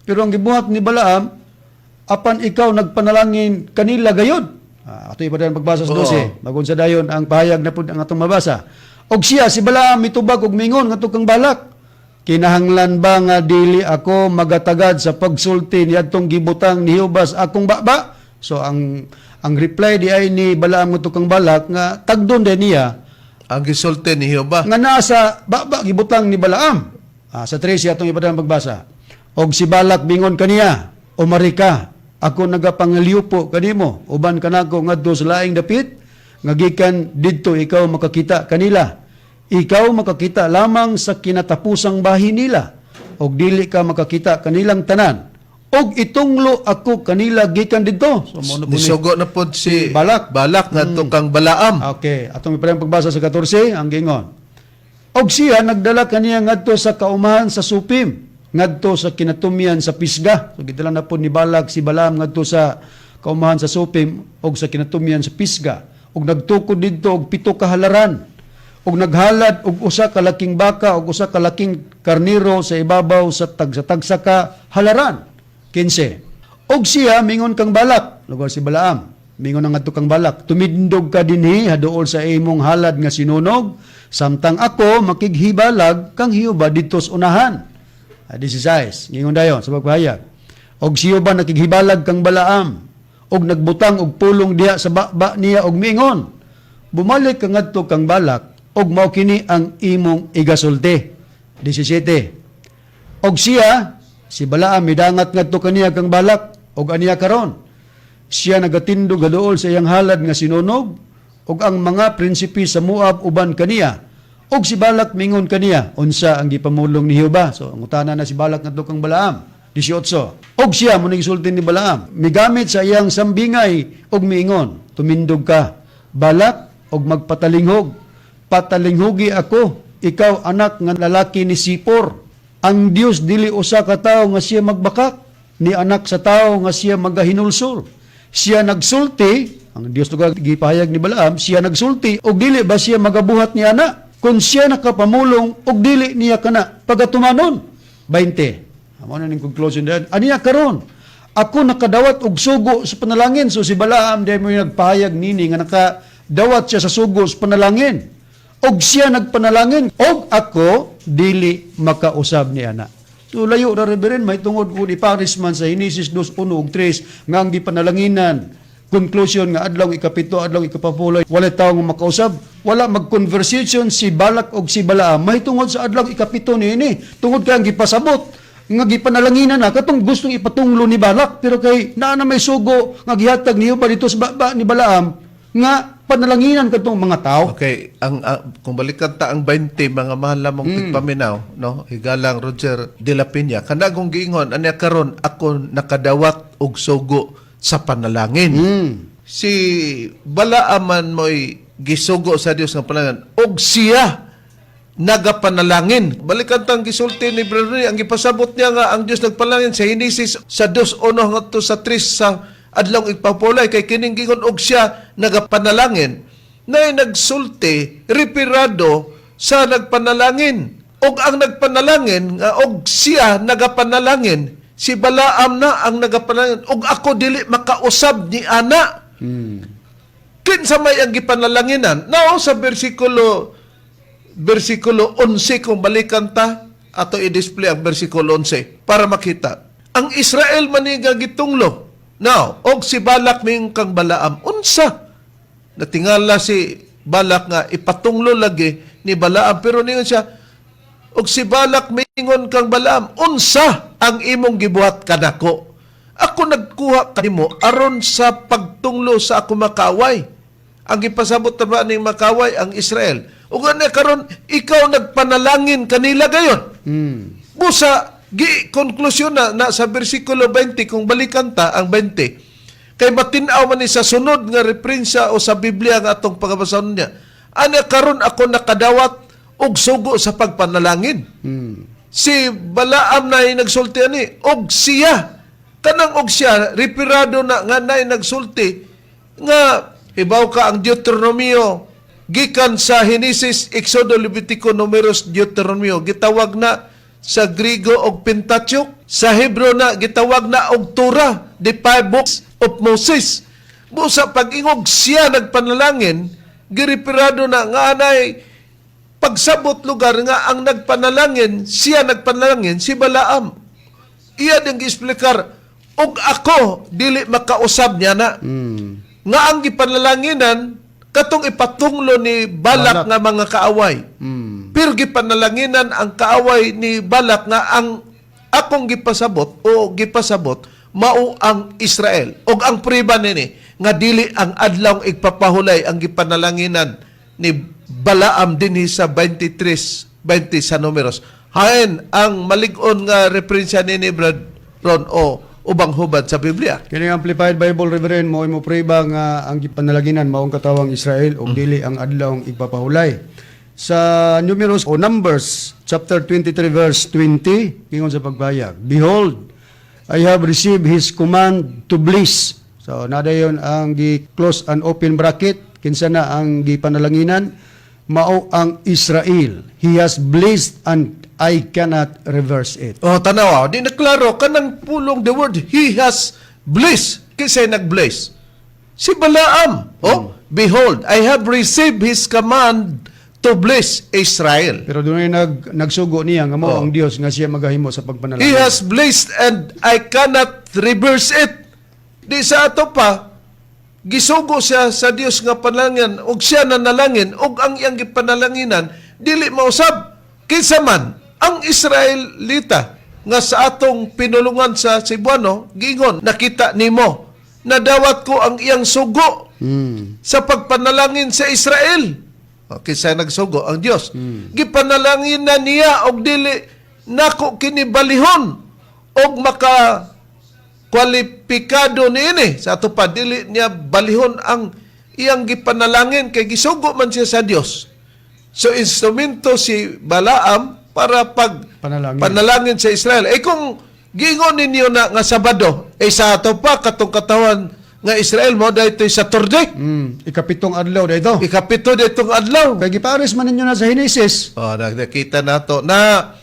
Pero ang gibuhat ni Balaam apan ikaw nagpanalangin kanila gayod. Ato ipa dayon pagbasa sa 12. Magun sa dayon ang pahayag na pud ang atong mabasa. Og siya si Balaam mitubag og mingon ngadto kang Balak, kinahanglan ba nga dili ako magatagad sa pagsulti niadtong gibutang ni Jehovah sa akong baba? So ang reply di ay ni Balaam ngadto kang Balak nga tagdon din niya ang gisulti ni Jehovah nga nasa baba gibutang ni Balaam. Sa 13 atong ipadang pagbasa. Og si Balak bingon kaniya, o marika, ako nagapangaliupo kanimo uban kanako ngadto sa laing dapit nga gikan didto ikaw makakita kanila. Ikaw makakita lamang sa kinatapusang bahin nila og dili ka makakita kanilang tanan. Og itunglo ako kanila gikan didto. So mo nisugo na pod si Balak ngadto kang Balaam. Okay, atong ipadang pagbasa sa 14 ang gingon. Og siya nagdala kaniya ngadto sa kaumahan sa Supim, ngadto sa kinatumian sa Pisga. So gidala na pod ni Balak si Balaam ngadto sa kaumahan sa Supim og sa kinatumian sa Pisga. Og nagtukod didto og 7 ka halaran. Og naghalad og usa ka laking baka og usa ka laking karniro sa ibabaw sa tagsa ka halaran. 15. Og siya mingon kang Balak, lugar si Balaam, mingon ang ngadto kang Balak, tumindog ka dinhi haduol sa imong halad nga sinunog, samtang ako makighibalag kang Hiuba didto sa unahan. 16. Ngingon dayon sa pagpahayag. Og si Hiuba nakighibalag kang Balaam, og nagbutang og pulong diha sa baba niya og mingon, bumalik ka ngadto kang Balak, og mao kini ang imong igasulti. 17. Og siya si Balaam midangat ngadto kaniya kang Balak og aniya karon. Siya nagatindog haduol sa iyang halad nga sinunog og ang mga prinsipi sa Moab uban kaniya. Og si Balak mingon kaniya, unsa ang gipamulong ni Jehovah? So ang utana na si Balak ngadto kang Balaam. 18. Og siya mo nagsulti ni Balaam, migamit sa iyang sambingay og miingon, tumindog ka Balak og magpatalinghog. Patalinghogi ako, ikaw anak nga lalaki ni Sipor. Ang Dios dili usa ka tawo nga siya magbakak, ni anak sa tawo nga siya magahinulsol. Siya nagsulti, ang Dios tuga gipahayag ni Balaam, siya nagsulti og dili ba siya magabuhat ni ana? Kung siya nakapamulong og dili niya kana pagatumanon. 20. Amo na ning conclusion diyan. Aniya karon, ako nakadawat og sugo sa panalangin. So si Balaam dahil mo nagpahayag nini nga nakadawat siya sa sugo sa panalangin. Og siya nagpanalangin, og ako dili makausab ni ana. So layo ra Reverend, may tungod ko ni Paris man sa Genesis 2:1 ug 3 nga ang gipanalaginan. Conclusion nga adlaw ikapito, adlaw ikapapuloy, wala tawo nga makausab, wala mag-conversation si Balak og si Balaam. May tungod sa adlaw ikapito niini, tungod kay ang gipasabot nga gipanalanginan na katong gustong ipatunglo ni Balak pero kay naa na may sugo nga gihatag niyo ba dito sa ni Balaam nga panalanginan katong mga tao. Okay, kung balikan ta ang 20 mga mahal lamang tigpaminaw, no? Higalang Roger de la Peña, kanagong giingon anya karon ako nakadawat og sugo sa panalangin. Si Balaaman mo'y gisugo sa Dios nga panalangin og siya nagapanalangin. Balikan tang gisulti ni Brother, ang gipasabot niya nga ang Dios nagpanalangin sa Henesis sa 2:1 ngadto sa 3 sa adlaw ipapulay kay kining gingon og siya nagapanalangin nay nagsulti referado sa nagpanalangin og ang nagpanalangin nga og siya nagapanalangin si Balaam na ang nagapanalangin og ako dili makausab ni ana. Kinsa may ang gipanalanginan now sa bersikulo 11 kung balikan ta ato i-display ang bersikulo 11 para makita ang Israel maniga gitunglo. Now, og si Balak ming kang Balaam, unsa? Natingala si Balak nga ipatunglo lagi ni Balaam, pero ningon siya, og si Balak mingon kang Balaam, unsa ang imong gibuhat kanako? Ako nagkuha kanimo aron sa pagtunglo sa ako makaway. Ang ipasabot na ba ning makaway ang Israel? Ug ani karon ikaw nagpanalangin kanila gayon. Busa konklusyon na sa bersikulo 20 kung balikan ta ang 20 kay matin-aw man ni sa sunod nga referensya o sa Biblia nga atong pagabasahon niya ana karon ako nakadawat og sugo sa pagpanalangin. Si Balaam na nagsulti ani og siya kanang og siya referado na nga nay nagsulti nga hibaw ka ang Deuteronomio gikan sa Henesis, Exodo, Levitico, Numeros, Deuteronomio gitawag na sa Griego og Pentateuch, sa Hebrew na gitawag na og Torah, the 5 books of Moses. Busa pag-ingog siya nagpanalangin, gireperado na nga anay pagsabot lugar nga ang nagpanalangin, siya nagpanalangin, si Balaam. Iya ding gi-explicar, og ako dili makausab niya na. Nga ang gipanalanginan katong ipatunglo ni Balak nga mga kaaway. Pero gipanalanginan ang kaaway ni Balak nga ang akong gipasabot o gipasabot mao ang Israel. Og ang priba nini nga dili ang adlaw igpapahulay ang gipanalanginan ni Balaam dinhi sa 23:20 sa Numeros. Hain ang malig-on nga referensya ni Brad Ron o ubang hubad sa Biblia. Kini Amplified Bible Reverend mo priba nga ang gipanalaginan maong katawang Israel og dili ang adlaw igpapahulay. Sa Numeros o Numbers chapter 23 verse 20 ingon sa pagbayag, behold, I have received his command to bless. So nadayon ang gi-close and open bracket kinsa na ang gipanalanginan mao ang Israel. He has blessed and I cannot reverse it. Oh, tanaw, di na klaro kanang pulong the word he has blessed. Kisay nag-bless? Si Balaam. Oh, behold, I have received his command to bless Israel. Pero doon nagsugo niya nga mo ang Dios nga siya magahimo sa pagpanalangin. He has blessed and I cannot reverse it. Di sa ato pa, gisugo siya sa Dios nga panalangin og siya nanalangin og ang iyang gipanalanginan dili mausab. Kinsa man ang Israelita nga sa atong pinulungan sa Cebuano, gingon, nakita nimo, nadawat ko ang iyang sugo sa pagpanalangin sa Israel. Okay, sa nagsugo ang Dios. Gipanalangin na niya og dili nako kini balihon og maka kwalipikado niini sa ato pa dili niya balihon ang iyang gipanalangin kay gisugo man siya sa Dios. So instrumento si Balaam para panalangin sa Israel. Kung gingon ninyo na nga Sabado, sa ato pa katong katawan nga Israel mo dahito sa Saturday. Ikapitong adlaw dito. Ikapito ditong adlaw. Kaya gipares man ninyo na sa Henesis. Nakita nato na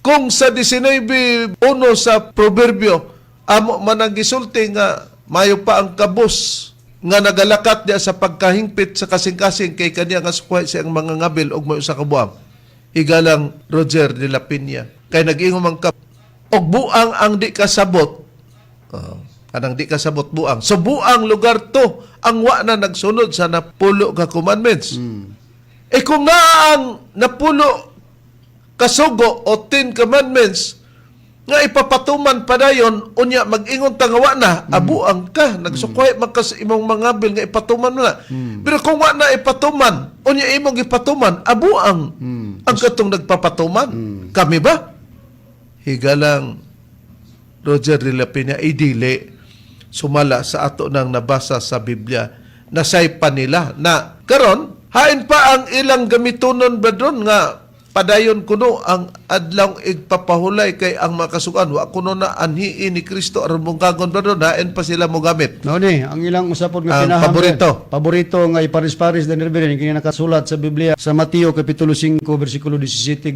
kung sa 19:1 sa Proverbio, amo man ang gisulti nga mayo pa ang kabus nga nagalakat diya sa pagkahingpit sa kasing-kasing kay kaniya nga sukway siyang mga ngabil og may usa ka buang. Higalang Roger de la Peña. Kay nag-ingom ang og buang ang di kasabot. Anang di kasabot buang. So buang lugar to ang wa na nagsunod sa napulo ka commandments. Kung na ang napulo kasugo o 10 commandments nga ipapatuman pa dayon unya mag-ingon tangawa na abuang ka nagsukoy magkas imong mga bil nga ipatuman mo na pero kung wa na ipatuman unya imong ipatuman abuang ang katong nagpapatuman kami ba higalang Roger de la Peña idili sumala sa ato nang nabasa sa Biblia nasaypa nila na karon hain pa ang ilang gamitonon ba doon nga padayon kuno ang adlaw igpapahulay kay ang makasukan wa kuno na anhiin ni Kristo aron bungkagon ba doon hain pa sila mo gamit No ni, ang ilang usapon nga Ang kinahanglan. paborito. Paborito nga iparis-paris den reverend kini nakasulat sa Biblia sa Mateo kapitulo 5 bersikulo 17-18.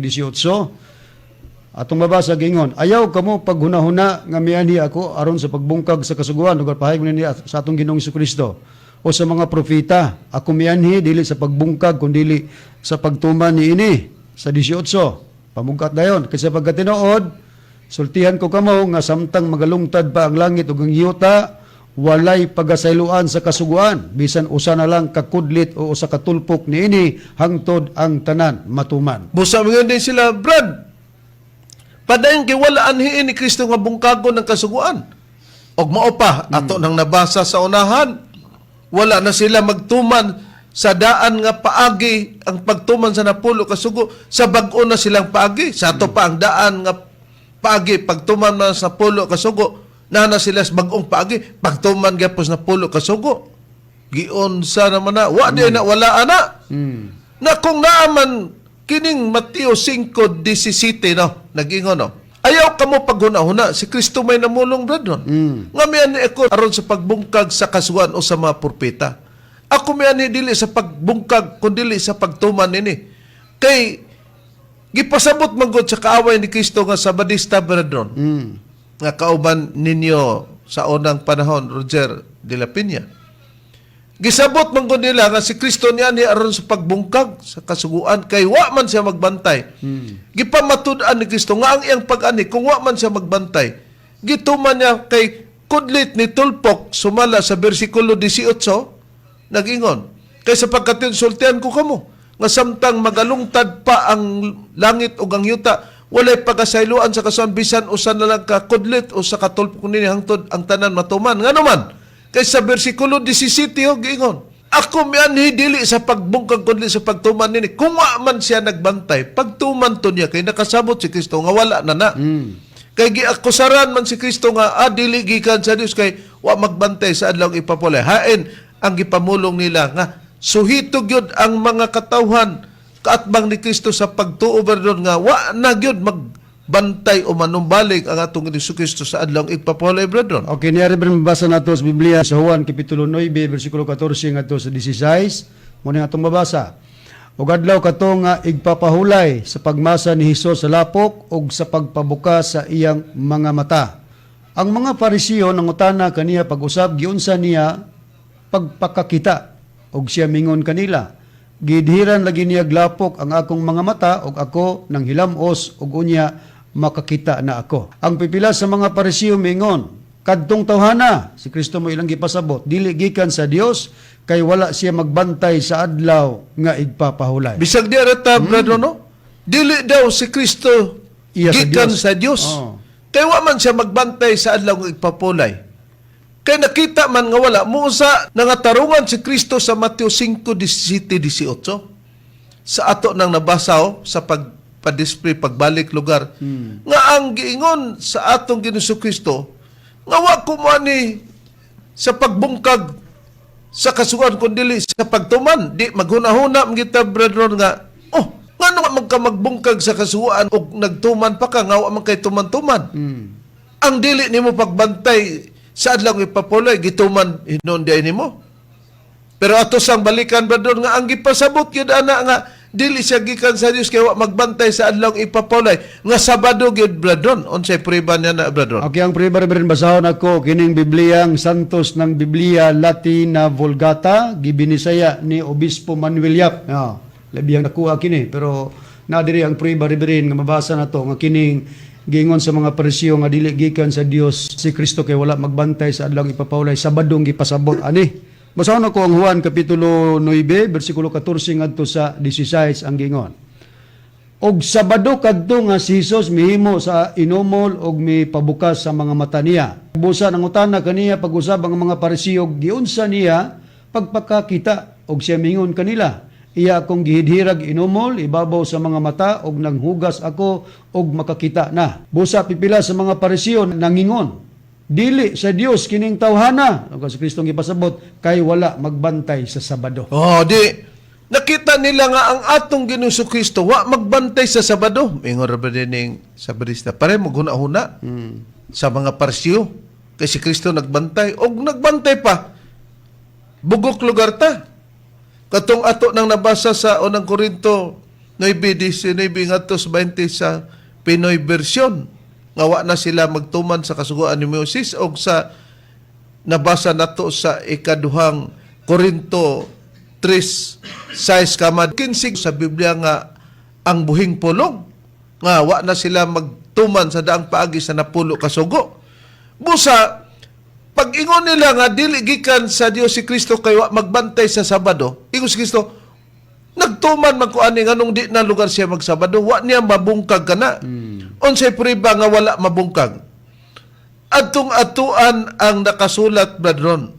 Atong mabasa gingon, ayaw kamo paghunahuna nga mianhi ako aron sa pagbungkag sa kasuguan ug pahayag ni sa atong Ginoong Kristo o sa mga propeta. Ako mianhi dili sa pagbungkag kundi sa pagtuman niini. Sa 18, pamungkat dayon kasi pagkatinuod sultihan ko kamo nga samtang magalungtad pa ang langit ug ang yuta walay pagasayloan sa kasuguan bisan usa na lang kakudlit o usa ka tulpok niini hangtod ang tanan matuman. busa mga din sila Brad padayon kay wala anhiin ni Kristo nga bungkagon ng kasuguan og mao pa ato nang nabasa sa unahan wala na sila magtuman sa daan nga paagi ang pagtuman sa napulo kasugo sa bag-o na silang paagi sa ato pa ang daan nga paagi pagtuman na sa pulo kasugo na sila sa bag-ong paagi pagtuman gyapon sa napulo kasugo giunsa naman na wa di na wala ana na kung naaman kining Mateo 5:17 no nagingon no ayaw kamo paghuna-huna si Kristo may namulong bradon nga miyan ni ako aron sa pagbungkag sa kasuan o sa mga propeta. Ako miyan ni dili sa pagbungkag kundi sa pagtuman nini. Kay gipasabot man gud sa kaaway ni Kristo nga sa Badista Bradon. Nga kauban ninyo sa unang panahon Roger de la Peña. Gisabot man gud nila nga si Kristo niya ni aron sa pagbungkag sa kasuguan kay wa man siya magbantay. Gipamatud-an ni Kristo nga ang iyang pag-ani kung wa man siya magbantay. Gituman niya kay kudlit ni tulpok sumala sa bersikulo 18 nagingon kay sa pagkatinsultihan ko kamo nga samtang magalungtad pa ang langit ug ang yuta walay pagasayloan sa kasuan bisan usa na lang ka kudlit o sa katulpok nini hangtod ang tanan matuman nganuman kay sa bersikulo 17 giingon ako mianhi dili sa pagbungkag kundi sa pagtuman nini kung wa man siya nagbantay pagtuman to niya kay nakasabot si Kristo nga wala na kay giakusaran man si Kristo nga dili gikan sa Dios kay wa magbantay sa adlaw ipapulay hain ang gipamulong nila nga suhito gyud ang mga katawhan kaatbang ni Kristo sa pagtuo berdon nga wa na gyud magbantay o manumbalik ang atong Hesus Kristo sa adlaw ipapulay berdon. Okay, niya rin mabasa nato sa Biblia sa Juan kapitulo 9 bersikulo 14 ngadto sa 16. Muna atong mabasa. Ug adlaw kato nga igpapahulay sa pagmasa ni Hesus sa lapok ug sa pagpabuka sa iyang mga mata. Ang mga Parisiyo nangutana kaniya pag-usab giunsa niya pagpakakita og siya mingon kanila gidhiran lagi niya glapok ang akong mga mata ug ako nang hilamos ug unya makakita na ako. Ang pipila sa mga Parisiyo mingon kadtong tawhana si Kristo mo ilang gipasabot dili gikan sa Dios kay wala siya magbantay sa adlaw nga igpapahulay. Bisag di rata brado no dili daw si Kristo Iya sa gikan Dios. sa Dios Oh. kay wa man siya magbantay sa adlaw nga igpapulay. Kay nakita man nga wala muusa nangatarungan si Kristo sa Mateo 5:17-18 sa ato nang nabasaw sa pagpa-display pagbalik lugar nga ang giingon sa atong Ginoong Kristo nga wa kumani sa pagbungkag sa kasugan kundi sa pagtuman di maghunahuna kita brethren nga ngano nga magkamagbungkag sa kasugan og nagtuman pa ka nga wa man kay tuman-tuman ang dili nimo pagbantay sa adlaw ipapulay gituman hinunday nimo pero ato sang balikan brethren nga ang gipasabot gyud ana nga dili siya gikan sa Dios kay wa magbantay sa adlaw ipapulay nga Sabado gyud brethren unsay prueba niya na brethren. Okay, ang primer basahon ako kining Bibliang Santos ng Biblia Latina Vulgata gibinisaya ni Obispo Manuel Yap. Labiyang nakuha kini pero nadiri ang primer nga mabasa nato nga kining giingon sa mga Parisiyo nga dili gikan sa Dios si Kristo kay wala magbantay sa adlaw ipapawlay Sabadong gipasabot ani. Basahon ako ang Juan kapitulo 9 bersikulo 14 ngadto sa 16 ang giingon. Og Sabado kadto nga si Jesus mihimo sa inomol og mipabukas sa mga mata niya. Busa nangutana kaniya pag-usab ang mga Pariseo giunsa niya pagpakakita og siya mingon kanila. Iya akong gihidhirag inomol ibabaw sa mga mata og nanghugas ako og makakita na. Busa pipila sa mga Pariseo nangingon, dili sa Dios kining tawhana. Ug si Kristo gipasabot kay wala magbantay sa Sabado. Oh, di nakita nila nga ang atong Ginoong Kristo wa magbantay sa Sabado. Ingon ra ba dining Sabadista? Pare mo guna-huna sa mga Pariseo kay si Kristo nagbantay og nagbantay pa. Bugok lugar ta. Katong ato nang nabasa sa unang Korinto 9:19 ngadto 20 sa Pinoy version. Nga wa na sila magtuman sa kasugoan ni Moses og sa nabasa nato sa ikaduhang Korinto 3:6 kamad 15 sa Biblia nga ang buhing pulong nga wa na sila magtuman sa daang paagi sa napulo kasugo. Busa pag-ingon nila nga dili gikan sa Dios si Kristo kay wa magbantay sa Sabado. Ingon si Kristo nagtuman man ko ani nganong di na lugar siya magsabado, wa niya mabungkag kana. Unsay prueba nga wala mabungkag? Adtong atuan ang nakasulat bradron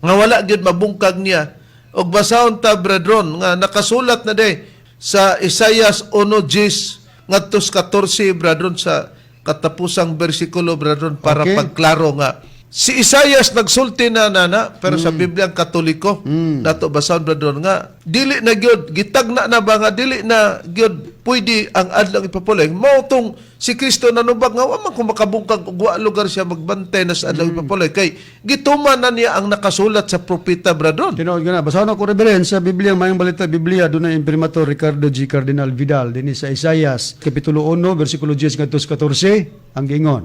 nga wala gyud mabungkag niya. Og basahon ta bradron nga nakasulat na day sa Isaias 1:10 ngadto 14 bradron sa katapusang bersikulo bradron para Okay. pagklaro nga si Isaias nagsulti na nana pero sa Biblia Katoliko nato basahon bradron nga dili na gyud gitagna na ba nga dili na gyud pwede ang adlaw ipapulay mao tong si Kristo nanubag nga wa man ko makabungkag ug wa lugar siya magbantay na sa adlaw ipapulay kay gituman na niya ang nakasulat sa propeta bradron. Tinuod ka na. Basahon ako rebelen sa Biblia, mayong balita Biblia, doon na imprimatur Ricardo G. Cardinal Vidal, din sa Isaias, Kapitulo 1, versikulo 10, ngadto 14, ang giingon.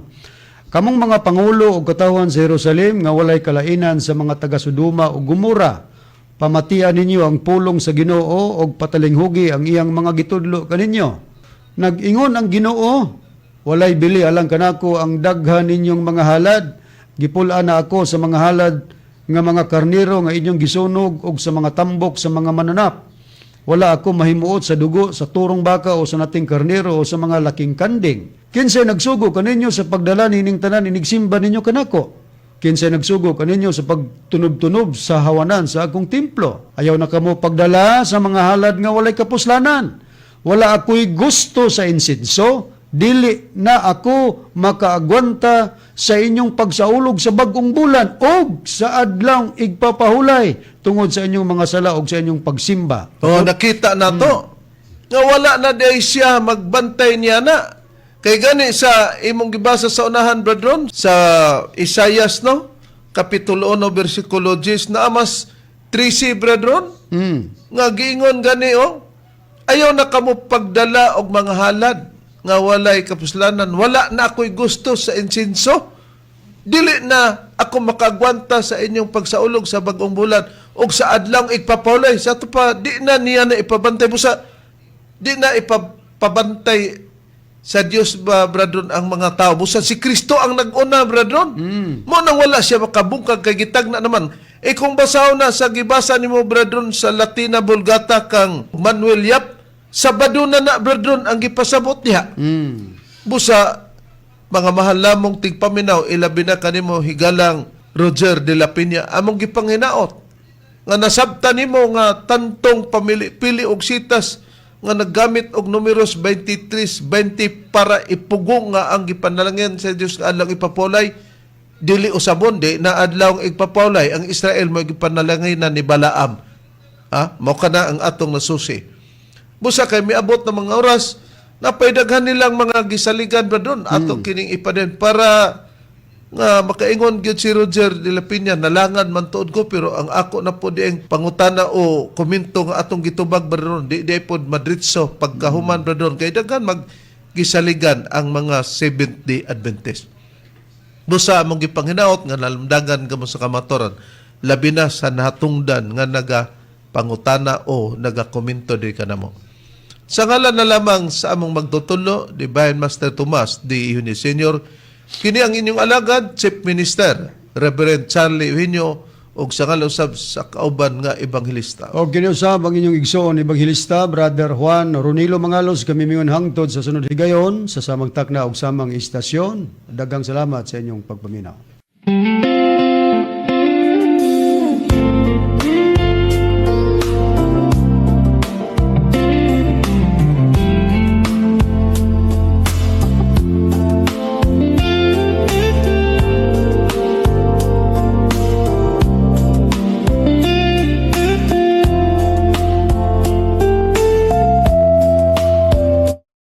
Kamong mga pangulo o katawan sa Jerusalem, nga walay kalainan sa mga taga-Sodoma o Gomora, pamatian ninyo ang pulong sa Ginoo o patalinghugi ang iyang mga gitudlo kaninyo. Nag-ingon ang Ginoo, walay bili alang kanako ang daghan ninyong mga halad, gipulaan na ako sa mga halad nga mga karnero nga inyong gisunog og sa mga tambok sa mga mananap. Wala ako mahimuot sa dugo sa turong baka o sa nating karnero o sa mga laking kanding. Kinsay nagsugo kaninyo sa pagdala nining tanan inigsimba ninyo kanako. Kinsay nagsugo kaninyo sa pagtunob-tunob sa hawanan sa akong templo. Ayaw na kamo pagdala sa mga halad nga walay kapuslanan. Wala ako'y gusto sa insenso, dili na ako makaagwanta sa inyong pagsaulog sa bagong bulan o sa adlaw igpapahulay tungod sa inyong mga sala o sa inyong pagsimba. Oh, nakita na to. Nga wala na day siya magbantay niya na. Kay gani sa imong gibasa sa unahan bradron sa Isaias no, Kapitulo 1 bersikulo 10 na amas 13 bradron. Nga giingon gani ayaw na kamo pagdala og mga halad nga walay kapuslanan. Wala na ako'y gusto sa insenso. Dili na ako makagwanta sa inyong pagsaulog sa bagong bulan o sa adlaw igpapawlay. Sa ito pa, di na niya na ipabantay mo sa, di na ipabantay sa Dios ba, bradron, ang mga tao. Busa si Kristo ang nag-una, bradron. Mo nang wala siya makabungkag kay gitag na naman. Kung basaw na sa gibasa ni mo, bradron, sa Latina Vulgata kang Manuel Yap, Sabado na bradron, ang gipasabot niya. Busa, mga mahal lamong tigpaminaw, ilabi na kanimo higalang Roger de la Peña, among gipanghinaot. Nga nasabta nimo nga tantong pili og sitas nga naggamit og numeros 23-20 para ipugong nga ang gipanalangin sa Dios nga adlaw ipapulay, dili usabon di na adlaw igpapulay ang Israel mo gipanalangin na ni Balaam. Mao kana ang atong nasusi. Busa kay miabot na mga oras, napaydaghan nilang mga gisaligan ba doon ato kining ipaden para nga makaingon gyud si Roger de la Peña nalangan man tuod ko pero ang ako na po dieng pangutana o komento nga atong gitubag ba doon di pod madritso pagkahuman ba doon kay daghan maggisaligan ang mga Seventh-day Adventist. Busa among gipanghinaot nga nalamdagan kamo sa kamatoran labi na sa nahatungdan nga naga pangutana o naga-komento di kanamo. Sa ngalan na lamang sa among magtutulo, Divine Master Tomas D. Eugenio Sr., kini ang inyong alagad, Chief Minister, Reverend Charlie Eugenio ug sa kalusab sa kauban nga ebanghelista. O kiniusab ang inyong igsoon ebanghilista Brother Juan Ronilo Mangalos kami mingon hangtod sa sunod higayon sa samang takna ug samang istasyon. Daghang salamat sa inyong pagpaminaw.